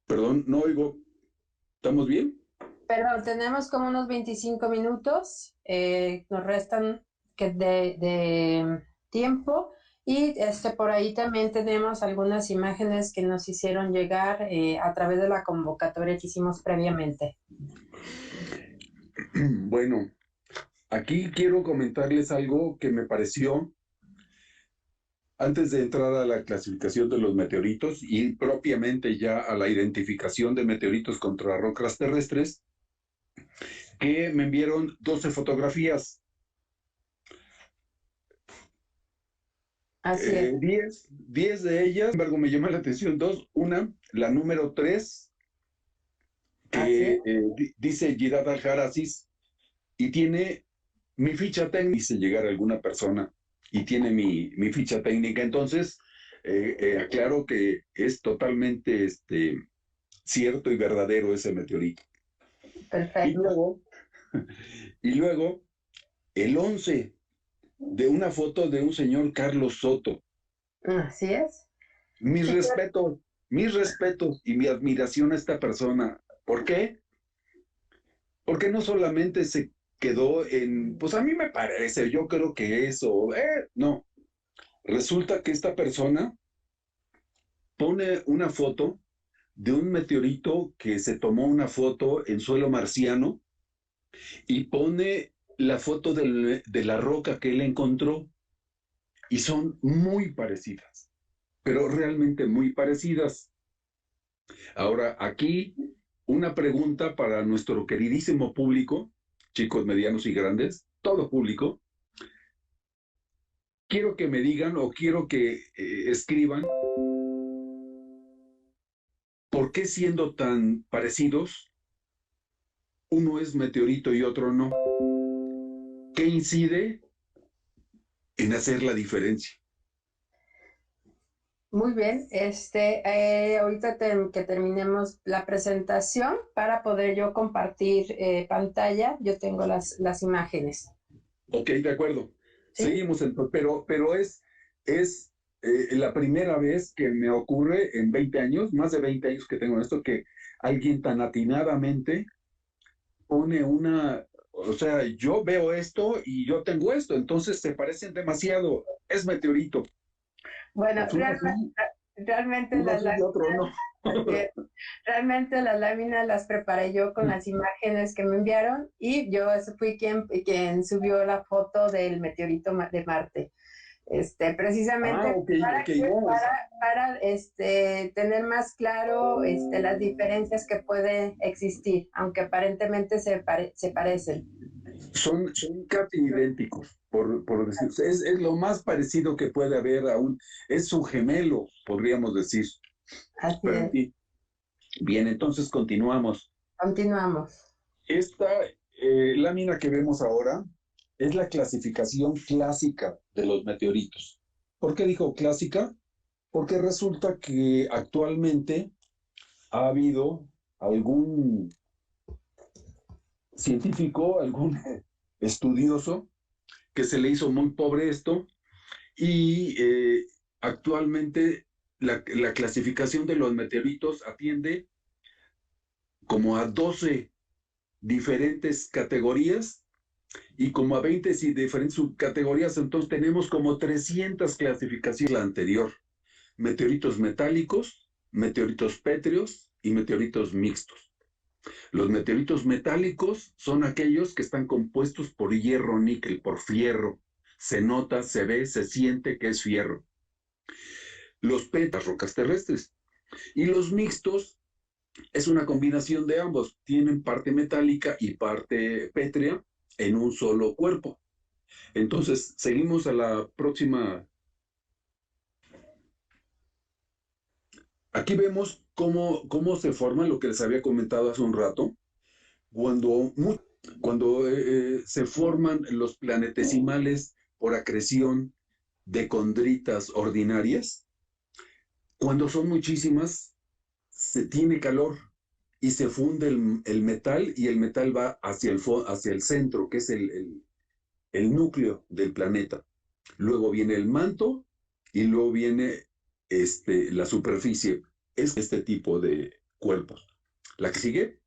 Perdón, no oigo. ¿Estamos bien?
Perdón, tenemos como unos 25 minutos, nos restan de tiempo y por ahí también tenemos algunas imágenes que nos hicieron llegar a través de la convocatoria que hicimos previamente.
Bueno, aquí quiero comentarles algo que me pareció Antes de entrar a la clasificación de los meteoritos y propiamente ya a la identificación de meteoritos contra rocas terrestres, que me enviaron 12 fotografías.
Así es.
10 de ellas, sin embargo, me llama la atención dos. Una, la número 3,
Así
que
es.
dice Girard Al-Harasis, y tiene mi ficha técnica, dice llegar alguna persona, y tiene mi ficha técnica. Entonces, aclaro que es totalmente cierto y verdadero ese meteorito. Y
Perfecto.
luego, y luego el 11 de una foto de un señor Carlos Soto.
Así es.
Mis
Sí,
respetos y mi admiración a esta persona. ¿Por qué? Porque no solamente se quedó en, pues a mí me parece, yo creo que eso, no. Resulta que esta persona pone una foto de un meteorito que se tomó una foto en suelo marciano y pone la foto de la roca que él encontró, y son muy parecidas, pero realmente muy parecidas. Ahora, aquí una pregunta para nuestro queridísimo público, chicos medianos y grandes, todo público. Quiero que me digan o quiero que escriban por qué, siendo tan parecidos, uno es meteorito y otro no. ¿Qué incide en hacer la diferencia?
muy bien. Ahorita que terminemos la presentación para poder yo compartir pantalla, yo tengo las imágenes.
Ok, de acuerdo.
¿Sí?
Seguimos entonces, pero es la primera vez que me ocurre en 20 años, más de 20 años que tengo en esto, que alguien tan atinadamente pone o sea, yo veo esto y yo tengo esto, entonces se parecen demasiado, es meteorito.
Bueno,
Pues uno sí,
realmente
uno sí y otro no.
realmente las láminas las preparé yo con las imágenes que me enviaron y yo fui quien subió la foto del meteorito de Marte.
Ah,
Precisamente
ok, ok, no,
para tener más claro las diferencias que pueden existir, aunque aparentemente se parecen.
son casi idénticos, por decir, es lo más parecido que puede haber aún, es su gemelo, podríamos decir,
Así
pero en
es.
fin. Bien, entonces continuamos.
Continuamos.
Esta lámina que vemos ahora es la clasificación clásica de los meteoritos. ¿Por qué digo clásica? Porque resulta que actualmente ha habido algún científico, algún estudioso, que se le hizo muy pobre esto, y actualmente la clasificación de los meteoritos atiende como a 12 diferentes categorías y como a 20 diferentes subcategorías. Entonces tenemos como 300 clasificaciones la anterior: meteoritos metálicos, meteoritos pétreos y meteoritos mixtos. Los meteoritos metálicos son aquellos que están compuestos por hierro, níquel, por fierro. Se nota, se ve, se siente que es fierro. Los pétreos, rocas terrestres. Y los mixtos es una combinación de ambos. Tienen parte metálica y parte pétrea en un solo cuerpo. Entonces, seguimos a la próxima. Aquí vemos cómo se forma lo que les había comentado hace un rato. Cuando, cuando se forman los planetesimales por acreción de condritas ordinarias, cuando son muchísimas, se tiene calor y se funde el metal, y el metal va hacia el centro, que es el núcleo del planeta. Luego viene el manto y luego viene la superficie. Es este tipo de cuerpos. La que sigue,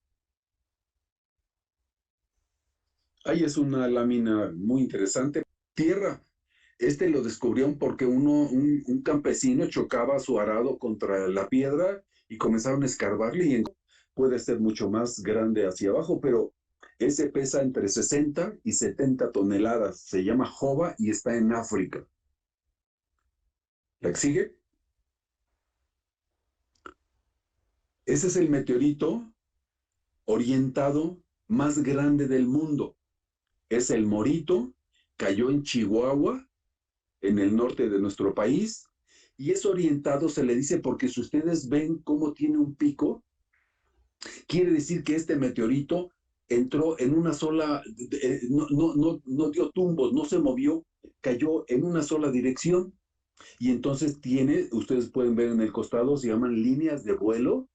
ahí es una lámina muy interesante. Tierra. Lo descubrieron porque un campesino chocaba su arado contra la piedra y comenzaron a escarbarle, y puede ser mucho más grande hacia abajo, pero ese pesa entre 60 y 70 toneladas. Se llama jova y está en África. ¿La que sigue? Ese es el meteorito orientado más grande del mundo. Es el Morito, cayó en Chihuahua, en el norte de nuestro país, y es orientado, se le dice, porque si ustedes ven cómo tiene un pico, quiere decir que este meteorito entró en una sola, no dio tumbos, no se movió, cayó en una sola dirección, y entonces tiene, ustedes pueden ver en el costado, se llaman líneas de vuelo,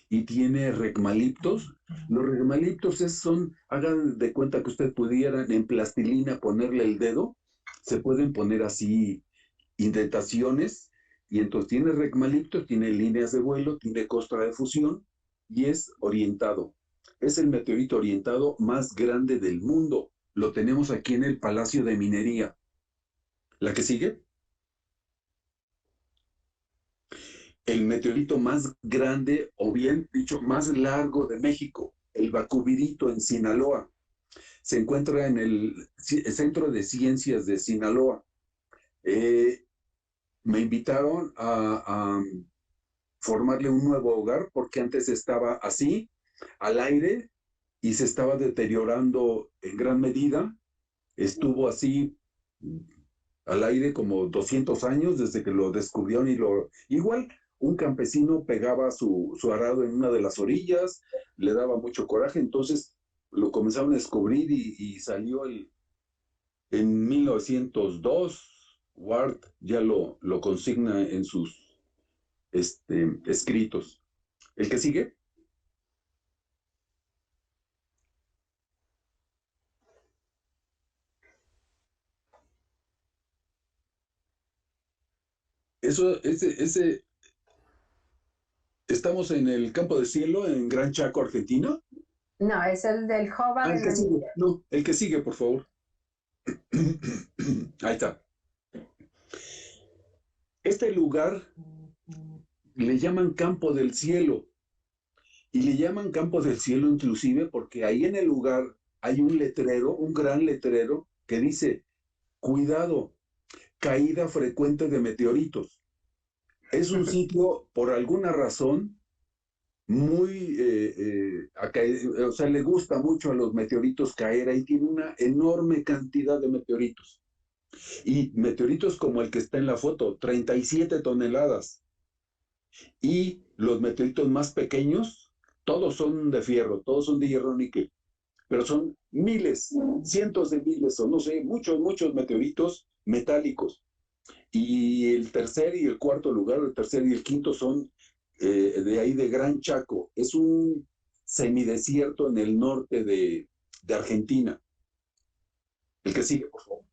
y tiene regmaliptos. Los regmaliptos son, hagan de cuenta que usted pudiera en plastilina ponerle el dedo, se pueden poner así indentaciones, y entonces tiene regmaliptos, tiene líneas de vuelo, tiene costra de fusión, y es orientado. Es el meteorito orientado más grande del mundo. Lo tenemos aquí en el Palacio de Minería. ¿La que sigue? El meteorito más grande, o bien dicho, más largo de México, el Bacubirito en Sinaloa. Se encuentra en el Centro de Ciencias de Sinaloa. Me invitaron a formarle un nuevo hogar porque antes estaba así, al aire, y se estaba deteriorando en gran medida. Estuvo así al aire como 200 años desde que lo descubrieron y lo... Igual, un campesino pegaba su arado en una de las orillas, le daba mucho coraje, entonces lo comenzaron a descubrir y salió en 1902, Ward ya lo consigna en sus escritos. ¿El que sigue? Estamos en el Campo de Cielo, en Gran Chaco, Argentina.
No, es el del Jova
Ah,
de
el que sigue.
Nanilla.
No, el que sigue, por favor. Ahí está. Este lugar le llaman Campo del Cielo. Y le llaman Campo del Cielo inclusive porque ahí en el lugar hay un letrero, un gran letrero, que dice, cuidado, caída frecuente de meteoritos. Es un sitio, por alguna razón, muy, o sea, le gusta mucho a los meteoritos caer, ahí tiene una enorme cantidad de meteoritos. Y meteoritos como el que está en la foto, 37 toneladas. Y los meteoritos más pequeños, todos son de fierro, todos son de hierro níquel, pero son miles, cientos de miles, o no sé, muchos meteoritos metálicos. Y el tercer y el cuarto lugar, el tercer y el quinto son de ahí de Gran Chaco. Es un semidesierto en el norte de Argentina. El que sigue, por favor.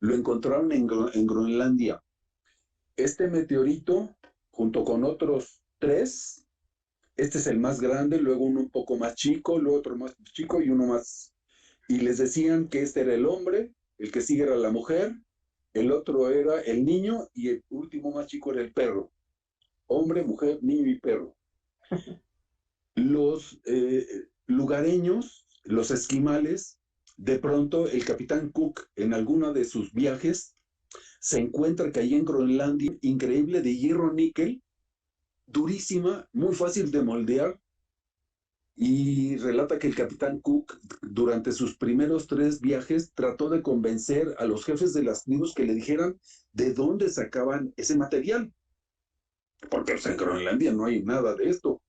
Lo encontraron en Groenlandia. Este meteorito, junto con otros tres, este es el más grande, luego uno un poco más chico, luego otro más chico y uno más. Y les decían que este era el hombre, el que sigue era la mujer, el otro era el niño y el último más chico era el perro. Hombre, mujer, niño y perro. Los lugareños, los esquimales, de pronto el capitán Cook en alguno de sus viajes se encuentra que ahí en Groenlandia, increíble de hierro níquel, durísima, muy fácil de moldear, y relata que el capitán Cook durante sus primeros 3 viajes trató de convencer a los jefes de las tribus que le dijeran de dónde sacaban ese material, porque en Groenlandia no hay nada de esto.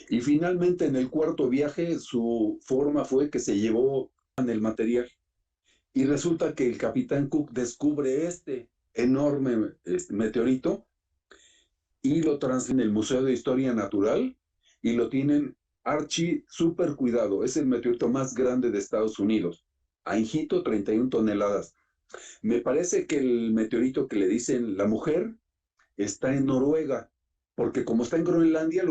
Y finalmente en el cuarto viaje su forma fue que se llevó el material. Y resulta que el capitán Cook descubre este enorme meteorito y lo transfieren en el Museo de Historia Natural y lo tienen súper cuidado. Es el meteorito más grande de Estados Unidos. Anjito, 31 toneladas. Me parece que el meteorito que le dicen la mujer está en Noruega, porque como está en Groenlandia,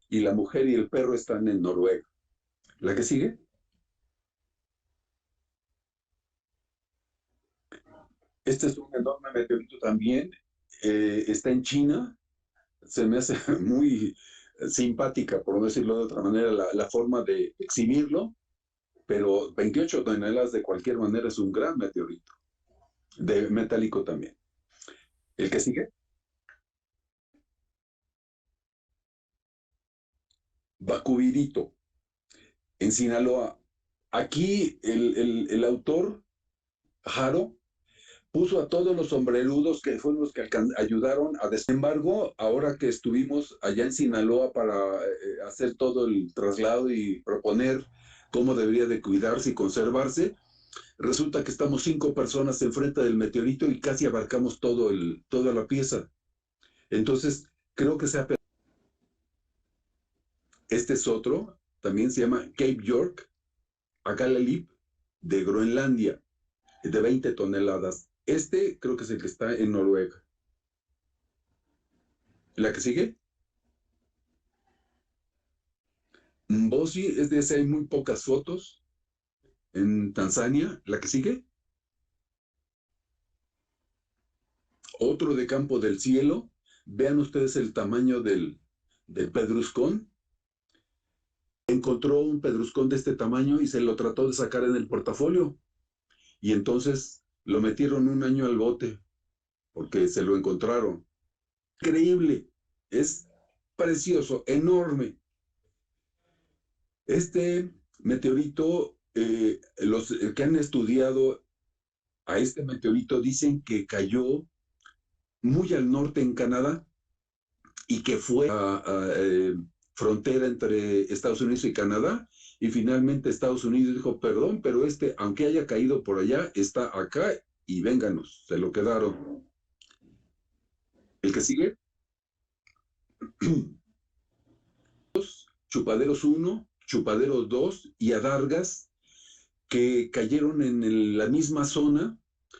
y la mujer y el perro están en Noruega. ¿La que sigue? Este es un enorme meteorito también. Está en China. Se me hace muy simpática, por no decirlo de otra manera, la forma de exhibirlo, pero 28 toneladas de cualquier manera es un gran meteorito. de metálico también. ¿El que sigue? Bacubirito, en Sinaloa. Aquí el autor, Jaro, puso a todos los sombrerudos que fueron los que ayudaron a... Sin embargo, ahora que estuvimos allá en Sinaloa para hacer todo el traslado y proponer cómo debería de cuidarse y conservarse, resulta que estamos 5 personas enfrente del meteorito y casi abarcamos toda la pieza. Entonces, creo que este es otro, también se llama Cape York, Agalalip, de Groenlandia, de 20 toneladas. Este creo que es el que está en Noruega. ¿La que sigue? Mbosi, es de ese hay muy pocas fotos. En Tanzania, ¿la que sigue? Otro de Campo del Cielo. Vean ustedes el tamaño del pedruscón. Encontró un pedruscón de este tamaño y se lo trató de sacar en el portafolio. Y entonces lo metieron 1 año al bote porque se lo encontraron. Increíble, es precioso, enorme. Este meteorito, los que han estudiado a este meteorito dicen que cayó muy al norte en Canadá y que fue a frontera entre Estados Unidos y Canadá, y finalmente Estados Unidos dijo, perdón, pero aunque haya caído por allá, está acá y vénganos, se lo quedaron. ¿El que sigue? Chupaderos 1, Chupaderos 2 y Adargas, que cayeron en la misma zona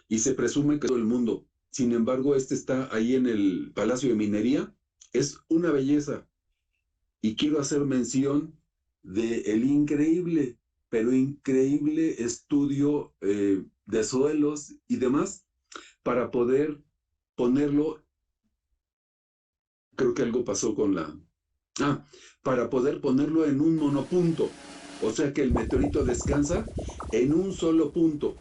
y se presume que todo el mundo. Sin embargo, este está ahí en el Palacio de Minería. Es una belleza. Y quiero hacer mención del increíble, pero increíble estudio de suelos y demás para poder ponerlo. Creo que algo pasó con la... para poder ponerlo en un monopunto. O sea que el meteorito descansa en un solo punto.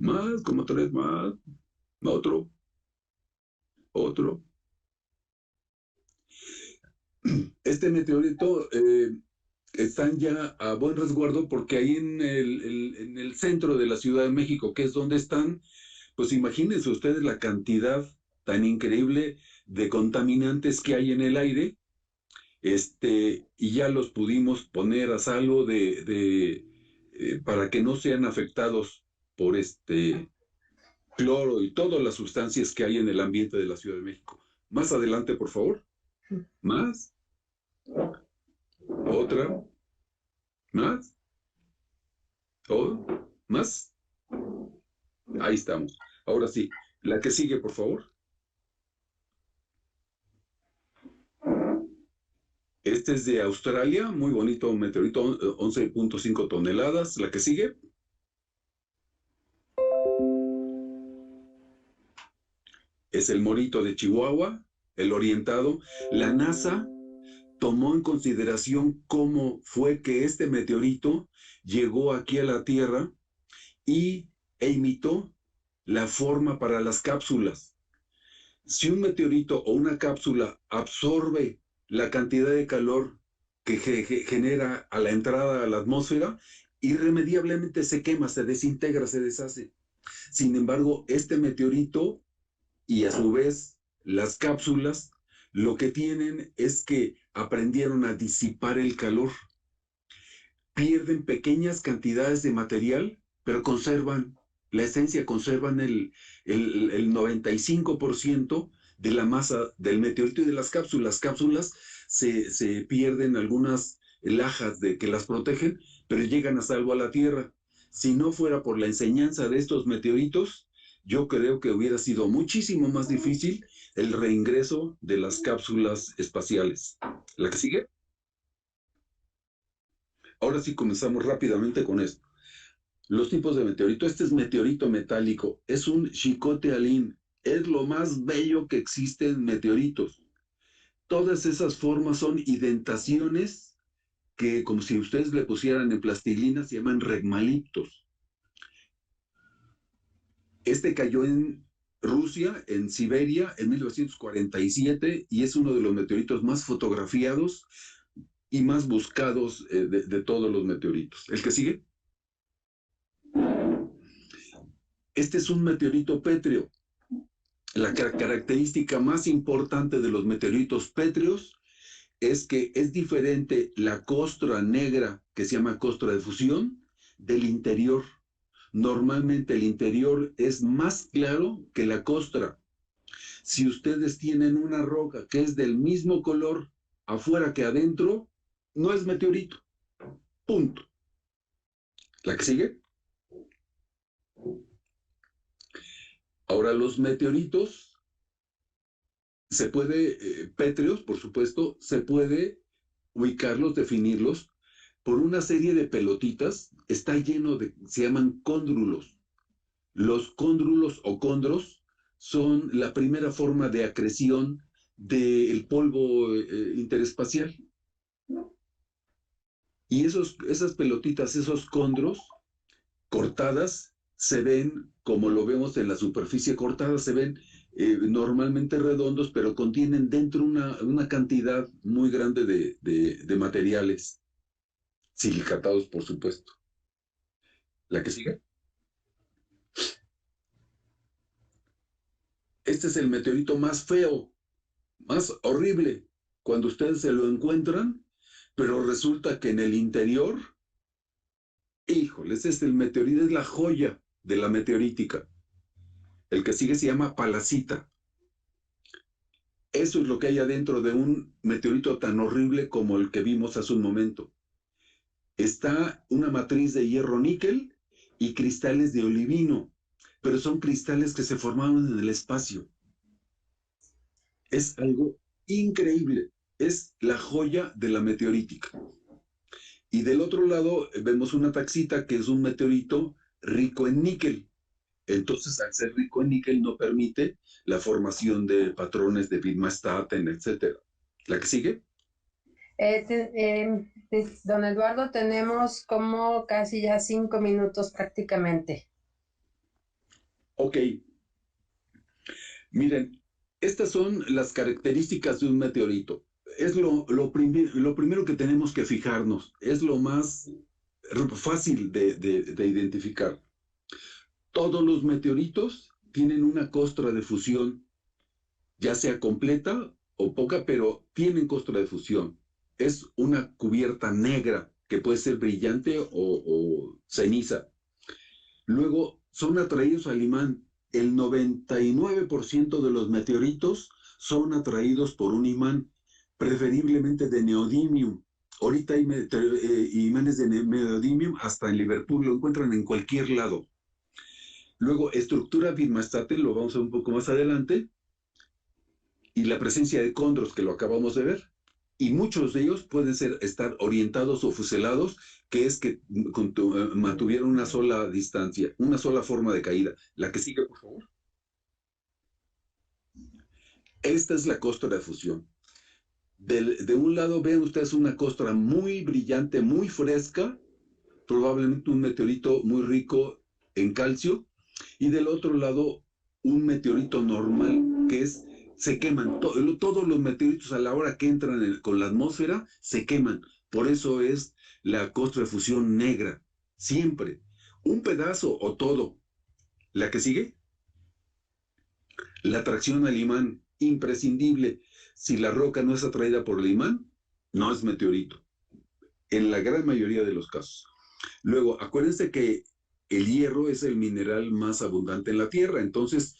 Más, como 3 más. Otro. Este meteorito están ya a buen resguardo porque ahí en el centro de la Ciudad de México, que es donde están, pues imagínense ustedes la cantidad tan increíble de contaminantes que hay en el aire, y ya los pudimos poner a salvo para que no sean afectados por cloro y todas las sustancias que hay en el ambiente de la Ciudad de México. Más adelante, por favor. Más. Otra. Más. Todo. Más. Ahí estamos. Ahora sí. La que sigue, por favor. Este es de Australia, muy bonito meteorito, 11.5 toneladas. La que sigue. Es el Morito de Chihuahua, el orientado. La NASA tomó en consideración cómo fue que este meteorito llegó aquí a la Tierra e imitó la forma para las cápsulas. Si un meteorito o una cápsula absorbe la cantidad de calor que genera a la entrada a la atmósfera, irremediablemente se quema, se desintegra, se deshace. Sin embargo, este meteorito y a su vez las cápsulas lo que tienen es que aprendieron a disipar el calor. Pierden pequeñas cantidades de material, pero conservan la esencia, conservan el 95% de la masa del meteorito y de las cápsulas. Las cápsulas se pierden algunas lajas que las protegen, pero llegan a salvo a la Tierra. Si no fuera por la enseñanza de estos meteoritos, yo creo que hubiera sido muchísimo más difícil el reingreso de las cápsulas espaciales. ¿La que sigue? Ahora sí comenzamos rápidamente con esto. Los tipos de meteorito. Este es meteorito metálico. Es un chicote alín. Es lo más bello que existe en meteoritos. Todas esas formas son indentaciones que, como si ustedes le pusieran en plastilina, se llaman regmalitos. Este cayó en Rusia, en Siberia, en 1947, y es uno de los meteoritos más fotografiados y más buscados de todos los meteoritos. ¿El que sigue? Este es un meteorito pétreo. La característica más importante de los meteoritos pétreos es que es diferente la costra negra, que se llama costra de fusión, del interior. Normalmente el interior es más claro que la costra. Si ustedes tienen una roca que es del mismo color afuera que adentro, no es meteorito. Punto. ¿La que sigue? Ahora, los meteoritos se puede, pétreos, por supuesto, se puede ubicarlos, definirlos por una serie de pelotitas. Está lleno de, se llaman cóndrulos. Los cóndrulos o condros son la primera forma de acreción del polvo interespacial. Y esas pelotitas, esos condros cortadas, se ven, como lo vemos en la superficie cortada, se ven normalmente redondos, pero contienen dentro una cantidad muy grande de materiales, silicatados, por supuesto. ¿La que sigue? Este es el meteorito más feo, más horrible, cuando ustedes se lo encuentran, pero resulta que en el interior, híjoles, el meteorito es la joya de la meteorítica. El que sigue se llama Palacita. Eso es lo que hay adentro de un meteorito tan horrible como el que vimos hace un momento. Está una matriz de hierro-níquel y cristales de olivino, pero son cristales que se formaron en el espacio. Es algo increíble. Es la joya de la meteorítica. Y del otro lado vemos una taxita que es un meteorito rico en níquel. Entonces, al ser rico en níquel, no permite la formación de patrones de Widmanstätten, etc. ¿La que sigue?
Don Eduardo, tenemos como casi ya 5 minutos prácticamente.
Ok. Miren, estas son las características de un meteorito. Es lo primero que tenemos que fijarnos. Es lo más fácil de identificar. Todos los meteoritos tienen una costra de fusión, ya sea completa o poca, pero tienen costra de fusión. Es una cubierta negra que puede ser brillante o ceniza. Luego son atraídos al imán. El 99% de los meteoritos son atraídos por un imán, preferiblemente de neodymium. Ahorita hay imanes de neodymium, hasta en Liverpool, lo encuentran en cualquier lado. Luego, estructura Widmanstätten, lo vamos a ver un poco más adelante, y la presencia de condros, que lo acabamos de ver. Y muchos de ellos pueden estar orientados o fuselados, que es que mantuvieron una sola distancia, una sola forma de caída. La que sigue, por favor. Esta es la costra de fusión. De un lado ven ustedes una costra muy brillante, muy fresca, probablemente un meteorito muy rico en calcio, y del otro lado un meteorito normal, que se queman. Todos los meteoritos a la hora que entran con la atmósfera se queman. Por eso es la costra de fusión negra. Siempre. Un pedazo o todo. ¿La que sigue? La atracción al imán. Imprescindible. Si la roca no es atraída por el imán, no es meteorito. En la gran mayoría de los casos. Luego, acuérdense que el hierro es el mineral más abundante en la Tierra. Entonces,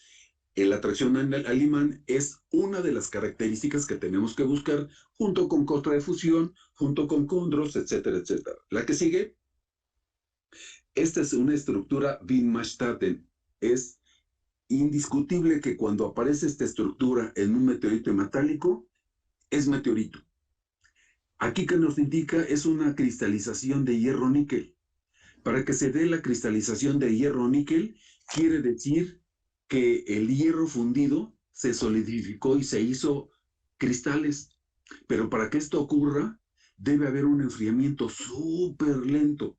la atracción al imán es una de las características que tenemos que buscar junto con costra de fusión, junto con condros, etcétera, etcétera. La que sigue, esta es una estructura Widmanstätten. Es indiscutible que cuando aparece esta estructura en un meteorito metálico, es meteorito. Aquí que nos indica es una cristalización de hierro-níquel. Para que se dé la cristalización de hierro-níquel, quiere decir que el hierro fundido se solidificó y se hizo cristales. Pero para que esto ocurra, debe haber un enfriamiento súper lento,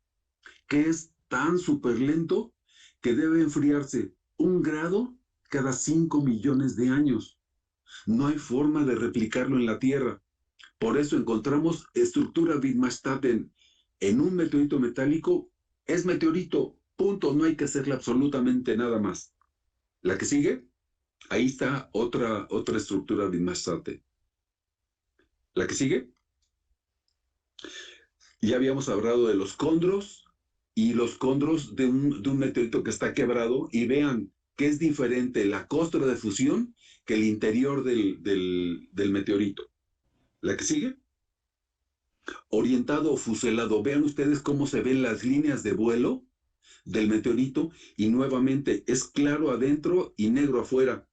que es tan súper lento que debe enfriarse 1 grado cada 5 millones de años. No hay forma de replicarlo en la Tierra. Por eso encontramos estructura Wittgenstein en un meteorito metálico. Es meteorito, punto, no hay que hacerle absolutamente nada más. La que sigue, ahí está otra estructura Wittgenstein. La que sigue, ya habíamos hablado de los condros y los condros de un meteorito que está quebrado, y vean que es diferente la costra de fusión que el interior del meteorito. La que sigue, orientado o fuselado. Vean ustedes cómo se ven las líneas de vuelo del meteorito, y nuevamente es claro adentro y negro afuera.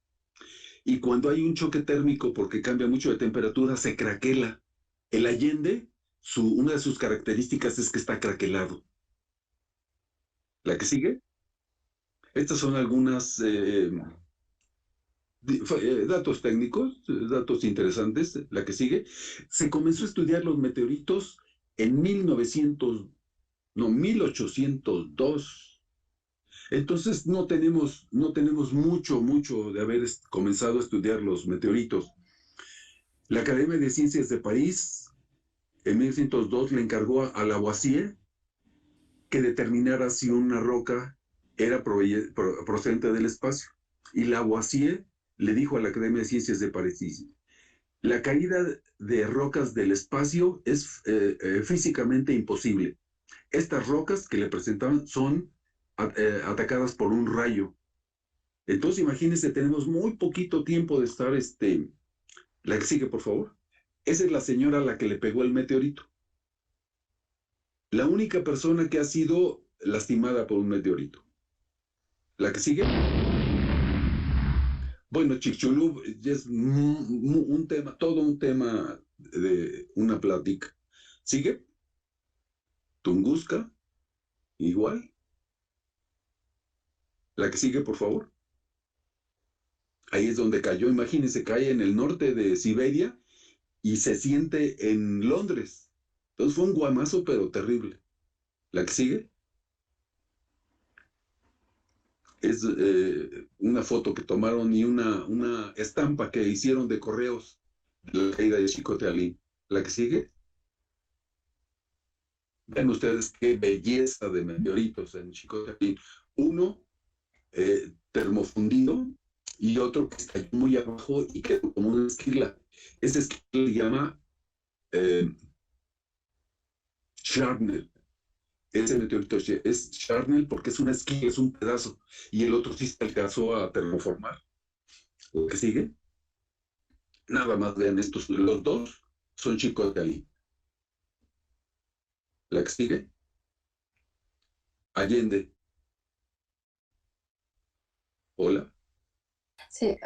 Y cuando hay un choque térmico, porque cambia mucho de temperatura, se craquela. El Allende, una de sus características es que está craquelado. La que sigue, estas son algunas datos técnicos, datos interesantes. La que sigue, se comenzó a estudiar los meteoritos en 1802. Entonces no tenemos mucho de haber comenzado a estudiar los meteoritos. La Academia de Ciencias de París en 1902 le encargó a Lavoisier que determinara si una roca era procedente del espacio. Y Lavoisier le dijo a la Academia de Ciencias de París: la caída de rocas del espacio es físicamente imposible. Estas rocas que le presentaban son atacadas por un rayo. Entonces imagínense, tenemos muy poquito tiempo de estar. La que sigue, por favor. Esa es la señora a la que le pegó el meteorito. La única persona que ha sido lastimada por un meteorito. La que sigue. Bueno, Chicxulub ya es un tema, todo un tema de una plática. ¿Sigue? Tunguska, igual. La que sigue, por favor. Ahí es donde cayó. Imagínense, cae en el norte de Siberia y se siente en Londres. Entonces fue un guamazo, pero terrible. La que sigue es una foto que tomaron y una estampa que hicieron de correos de la caída de Xicotealín. La que sigue. Ven ustedes qué belleza de meteoritos en Xicotealín. Uno termofundido y otro que está muy abajo y quedó como una esquila. Ese esquila se llama Shrapnel. Ese meteorito es Shrapnel porque es una esquila, es un pedazo, y el otro sí se alcanzó a termoformar. ¿Lo que sigue? Nada más vean estos, los dos son Xicotealín. La que sigue. Allende. Hola.
Sí,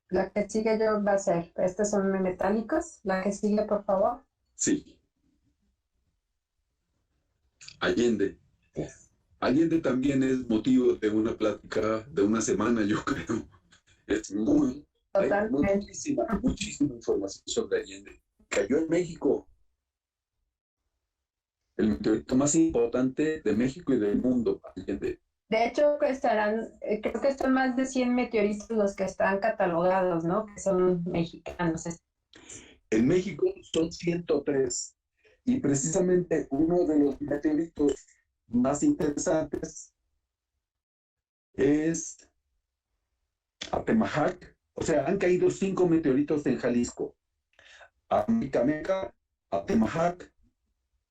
la que sigue yo va a ser, estos son metálicos. La que sigue, por favor.
Sí. Allende.
Yes.
Allende también es motivo de una plática de una semana, yo creo. Es muy... Hay muchísima información sobre Allende. Cayó en México. El meteorito más importante de México y del mundo, Allende.
De hecho, creo que son más de 100 meteoritos los que están catalogados, ¿no? Que son mexicanos.
En México son 103. Y precisamente uno de los meteoritos más interesantes es Atemajac. O sea, han caído 5 meteoritos en Jalisco: Amecameca, Atemajac,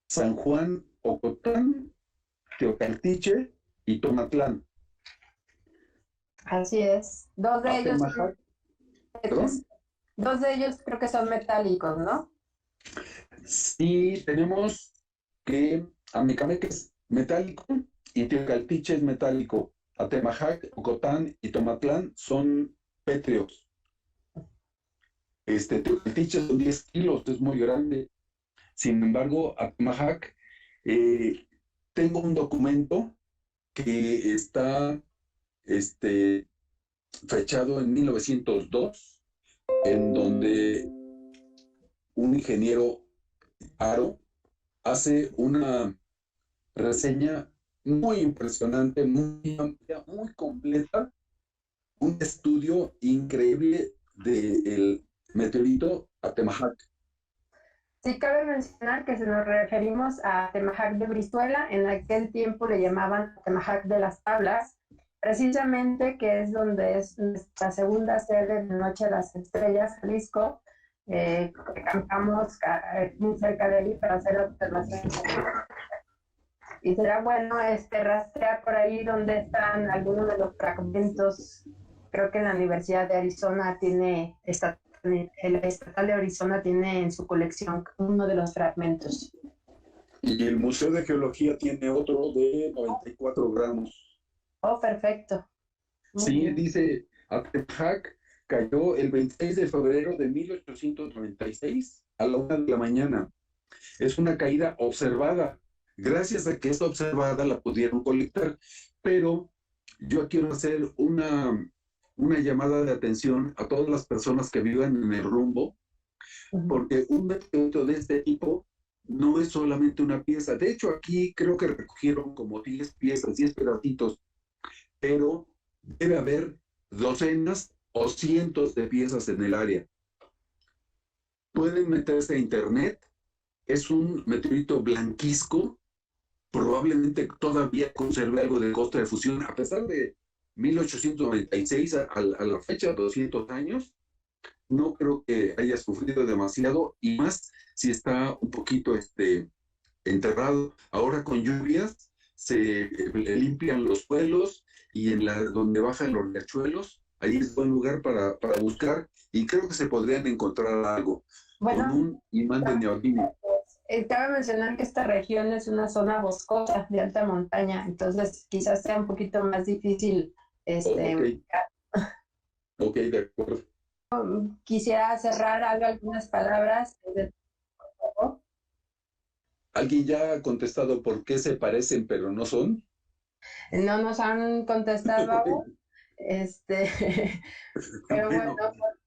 San Juan, Ocotán, Teocaltiche y Tomatlán.
Así es. Dos de ellos creo que son metálicos, ¿no?
Sí, tenemos que Amecameca es metálico y Teocaltiche es metálico. Atemajac, Ocotán y Tomatlán son pétreos. Teocaltiche son 10 kilos, es muy grande. Sin embargo, Atemajac, tengo un documento que está fechado en 1902, en donde un ingeniero Aro hace una reseña muy impresionante, muy amplia, muy completa, un estudio increíble del meteorito Atemajac.
Sí, cabe mencionar que se nos referimos a Atemajac de Brizuela, en aquel tiempo le llamaban Atemajac de las Tablas, precisamente que es donde es nuestra segunda sede de Noche de las Estrellas, Jalisco, campamos muy cerca de ahí para hacer observaciones. Y será bueno rastrear por ahí donde están algunos de los fragmentos. Creo que la Universidad de Arizona tiene, el Estatal de Arizona tiene en su colección uno de los fragmentos.
Y el Museo de Geología tiene otro de 94 gramos.
Oh, perfecto. Muy
Sí,
bien.
dice, Atemajac cayó el 26 de febrero de 1896 a la 1 de la mañana. Es una caída observada. Gracias a que esta observada la pudieron colectar. Pero yo quiero hacer una llamada de atención a todas las personas que vivan en el rumbo, porque un meteorito de este tipo no es solamente una pieza. De hecho, aquí creo que recogieron como 10 piezas, 10 pedacitos, pero debe haber docenas o cientos de piezas en el área. Pueden meterse a internet. Es un meteorito blanquizco, probablemente todavía conserve algo de costra de fusión, a pesar de 1896 a la fecha, 200 años, no creo que haya sufrido demasiado, y más si está un poquito enterrado. Ahora con lluvias se limpian los suelos, y donde bajan los riachuelos, ahí es buen lugar para buscar, y creo que se podrían encontrar algo con un imán de neodimio.
Cabe mencionar que esta región es una zona boscosa de alta montaña, entonces quizás sea un poquito más difícil.
Ok, de acuerdo.
Quisiera cerrar algunas palabras.
¿Alguien ya ha contestado por qué se parecen pero no son?
No nos han contestado, pero bueno,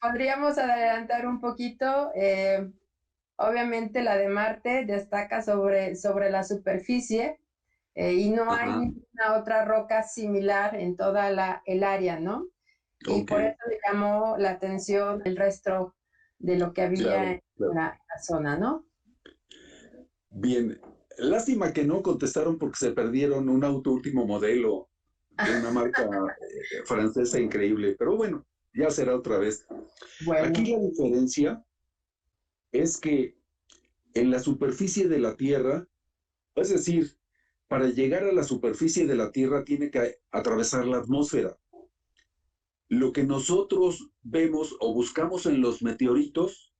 podríamos adelantar un poquito. Obviamente la de Marte destaca sobre la superficie, y no hay ninguna otra roca similar en toda el área, ¿no? Y por eso le llamó la atención el resto de lo que había en la zona, ¿no?
Bien, lástima que no contestaron porque se perdieron un auto último modelo de una marca francesa increíble, pero bueno, ya será otra vez.
Bueno.
Aquí la diferencia es que en la superficie de la Tierra, es decir, para llegar a la superficie de la Tierra tiene que atravesar la atmósfera. Lo que nosotros vemos o buscamos en los meteoritos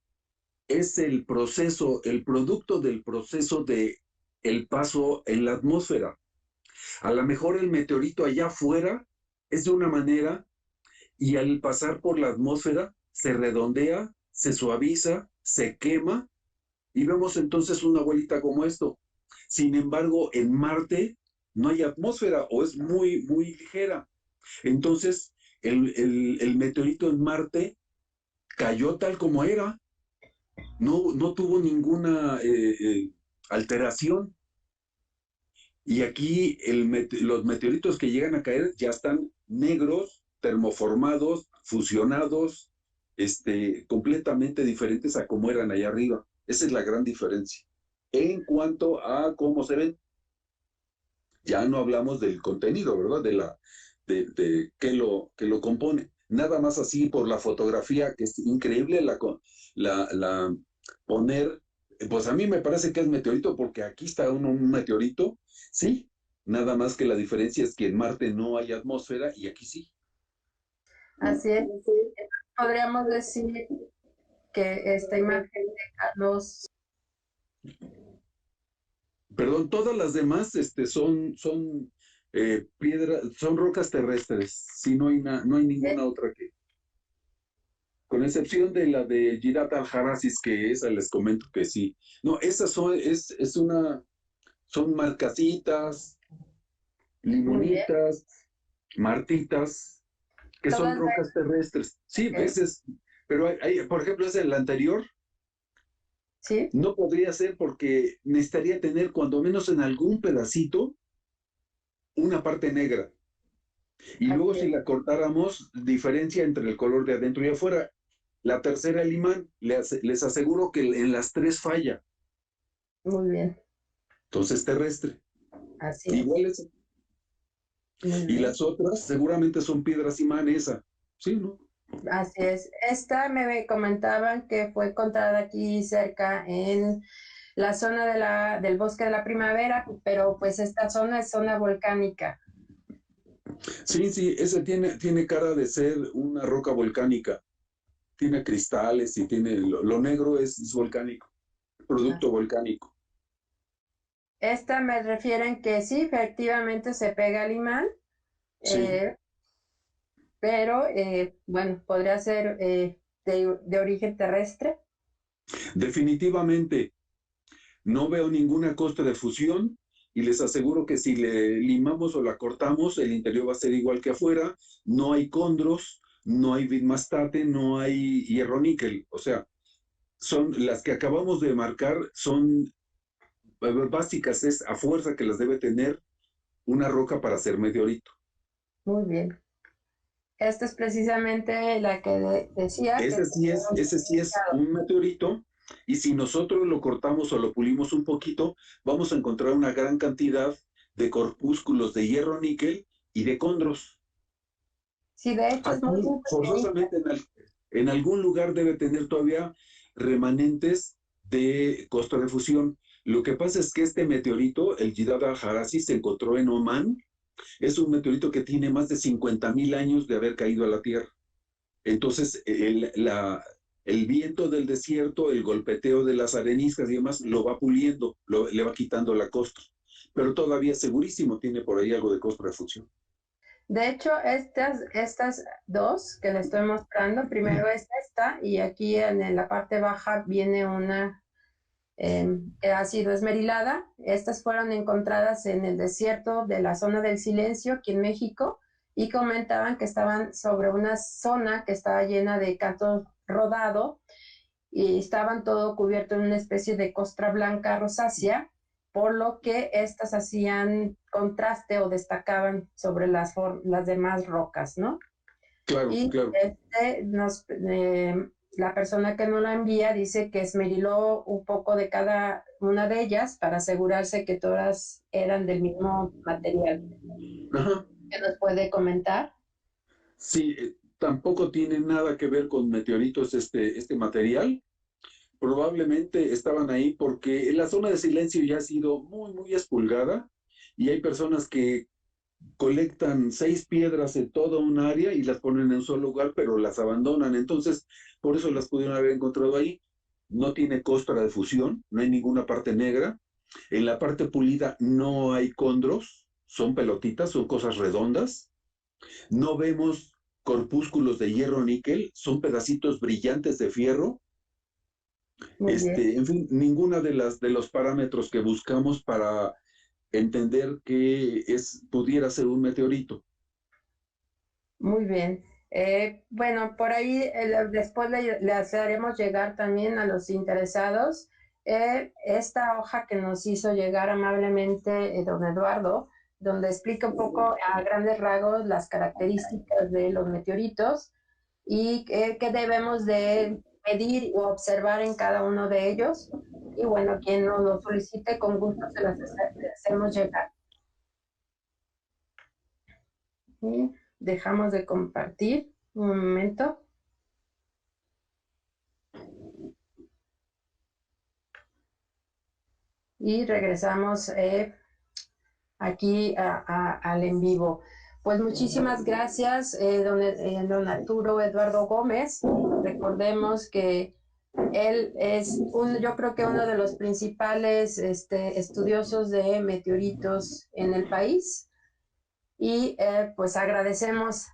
es el proceso, el producto del proceso de el paso en la atmósfera. A lo mejor el meteorito allá afuera es de una manera, y al pasar por la atmósfera se redondea, se suaviza, se quema, y vemos entonces una bolita como esto. Sin embargo, en Marte no hay atmósfera, o es muy, muy ligera. Entonces, el meteorito en Marte cayó tal como era. No tuvo ninguna alteración. Y aquí los meteoritos que llegan a caer ya están negros, termoformados, fusionados, completamente diferentes a como eran allá arriba. Esa es la gran diferencia. En cuanto a cómo se ven, ya no hablamos del contenido, ¿verdad? De qué lo compone. Nada más así por la fotografía, que es increíble la poner. Pues a mí me parece que es meteorito, porque aquí está un meteorito, sí, nada más que la diferencia es que en Marte no hay atmósfera y aquí sí.
Así es. Podríamos decir que esta imagen de Carlos.
Perdón, todas las demás son piedras, son rocas terrestres. Sí, no hay ninguna otra que. Con excepción de la de Girat al-Harasis, que esa les comento que sí. No, esas son marcasitas, limonitas, martitas, que son
Todas
rocas terrestres. Sí,
Ok.
pero por ejemplo, es el anterior,
Sí,
no podría ser porque necesitaría tener cuando menos en algún pedacito una parte negra. Y
así
luego si
es.
la cortáramos, diferencia entre el color de adentro y afuera. La tercera, el imán, les aseguro que en las tres falla.
Muy bien,
Entonces terrestre.
así es.
Igual es.
Muy
Y
bien.
las otras seguramente son piedras imán esa. Sí, ¿no?
Así es. Esta me comentaban que fue encontrada aquí cerca en la zona del bosque de la primavera, pero pues esta zona es zona volcánica.
Sí, sí, ese tiene cara de ser una roca volcánica. Tiene cristales y tiene. Lo negro es volcánico,
Ah,
producto volcánico.
esta me refieren que sí, efectivamente se pega al imán,
Sí,
eh, pero bueno, podría ser de origen terrestre.
definitivamente. No veo ninguna costa de fusión y les aseguro que si le limamos o la cortamos, el interior va a ser igual que afuera. No hay condros, no hay bitmastate, no hay hierro níquel. O sea, son las que acabamos de marcar, son básicas, es a fuerza que las debe tener una roca para hacer meteorito.
Muy bien. Esta es precisamente la que decía que
Ese sí es un meteorito y si nosotros lo cortamos o lo pulimos un poquito, vamos a encontrar una gran cantidad de corpúsculos de hierro níquel y de condros.
sí, de hecho es muy
Aquí,
pequeñita.
forzosamente, en algún lugar debe tener todavía remanentes de costa de fusión. Lo que pasa es que este meteorito, el Jidad al-Harasi, se encontró en Omán. Es un meteorito que tiene más de 50,000 años de haber caído a la Tierra. Entonces, el viento del desierto, el golpeteo de las areniscas y demás, lo va puliendo, le va quitando la costra. Pero todavía segurísimo tiene por ahí algo de costra de fusión.
De hecho, estas dos que le estoy mostrando, primero es esta y aquí en la parte baja viene una que ha sido esmerilada. Estas fueron encontradas en el desierto de la zona del Silencio, aquí en México, y comentaban que estaban sobre una zona que estaba llena de canto rodado y estaban todo cubierto en una especie de costra blanca rosácea, por lo que estas hacían contraste o destacaban sobre las demás rocas, ¿no?
Claro,
Y
claro.
la persona que nos la envía dice que esmeriló un poco de cada una de ellas para asegurarse que todas eran del mismo material.
Ajá.
¿Qué nos puede comentar?
Sí, tampoco tiene nada que ver con meteoritos este material. Probablemente estaban ahí porque la zona de silencio ya ha sido muy, muy expulgada y hay personas que colectan 6 piedras en toda un área y las ponen en un solo lugar, pero las abandonan. Entonces, por eso las pudieron haber encontrado ahí. No tiene costra de fusión, no hay ninguna parte negra. En la parte pulida no hay condros, son pelotitas, son cosas redondas. No vemos corpúsculos de hierro níquel, son pedacitos brillantes de fierro.
Muy bien,
En fin, ninguna de los parámetros que buscamos para entender que pudiera ser un meteorito.
muy bien. Bueno, por ahí después les haremos llegar también a los interesados esta hoja que nos hizo llegar amablemente don Eduardo, donde explica un poco a grandes rasgos las características de los meteoritos y qué debemos de medir o observar en cada uno de ellos. Y bueno, quien nos lo solicite, con gusto se las hacemos llegar. Y dejamos de compartir un momento y regresamos aquí al en vivo. Pues muchísimas gracias, don Arturo Eduardo Gómez. Recordemos que él es yo creo que uno de los principales estudiosos de meteoritos en el país. Y pues agradecemos,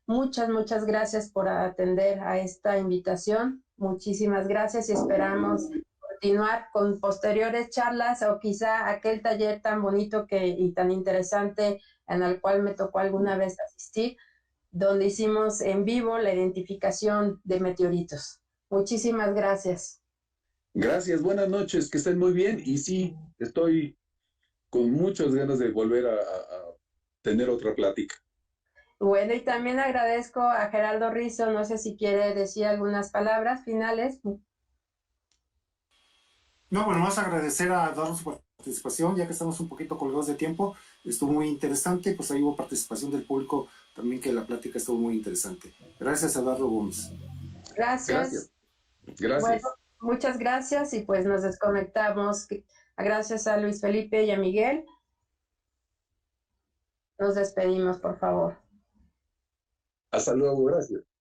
muchas gracias por atender a esta invitación. Muchísimas gracias y esperamos continuar con posteriores charlas o quizá aquel taller tan bonito y tan interesante en el cual me tocó alguna vez asistir. donde hicimos en vivo la identificación de meteoritos. Muchísimas gracias.
Gracias, buenas noches, que estén muy bien. Y sí, estoy con muchas ganas de volver a tener otra plática.
Bueno, y también agradezco a Geraldo Rizzo, no sé si quiere decir algunas palabras finales.
No, bueno, más agradecer a Dardo su participación, ya que estamos un poquito colgados de tiempo. Estuvo muy interesante, pues ahí hubo participación del público también, que la plática estuvo muy interesante. Gracias a Dardo Gómez.
Gracias.
Gracias.
Bueno, muchas gracias y pues nos desconectamos. Gracias a Luis Felipe y a Miguel. Nos despedimos, por favor.
Hasta luego, gracias.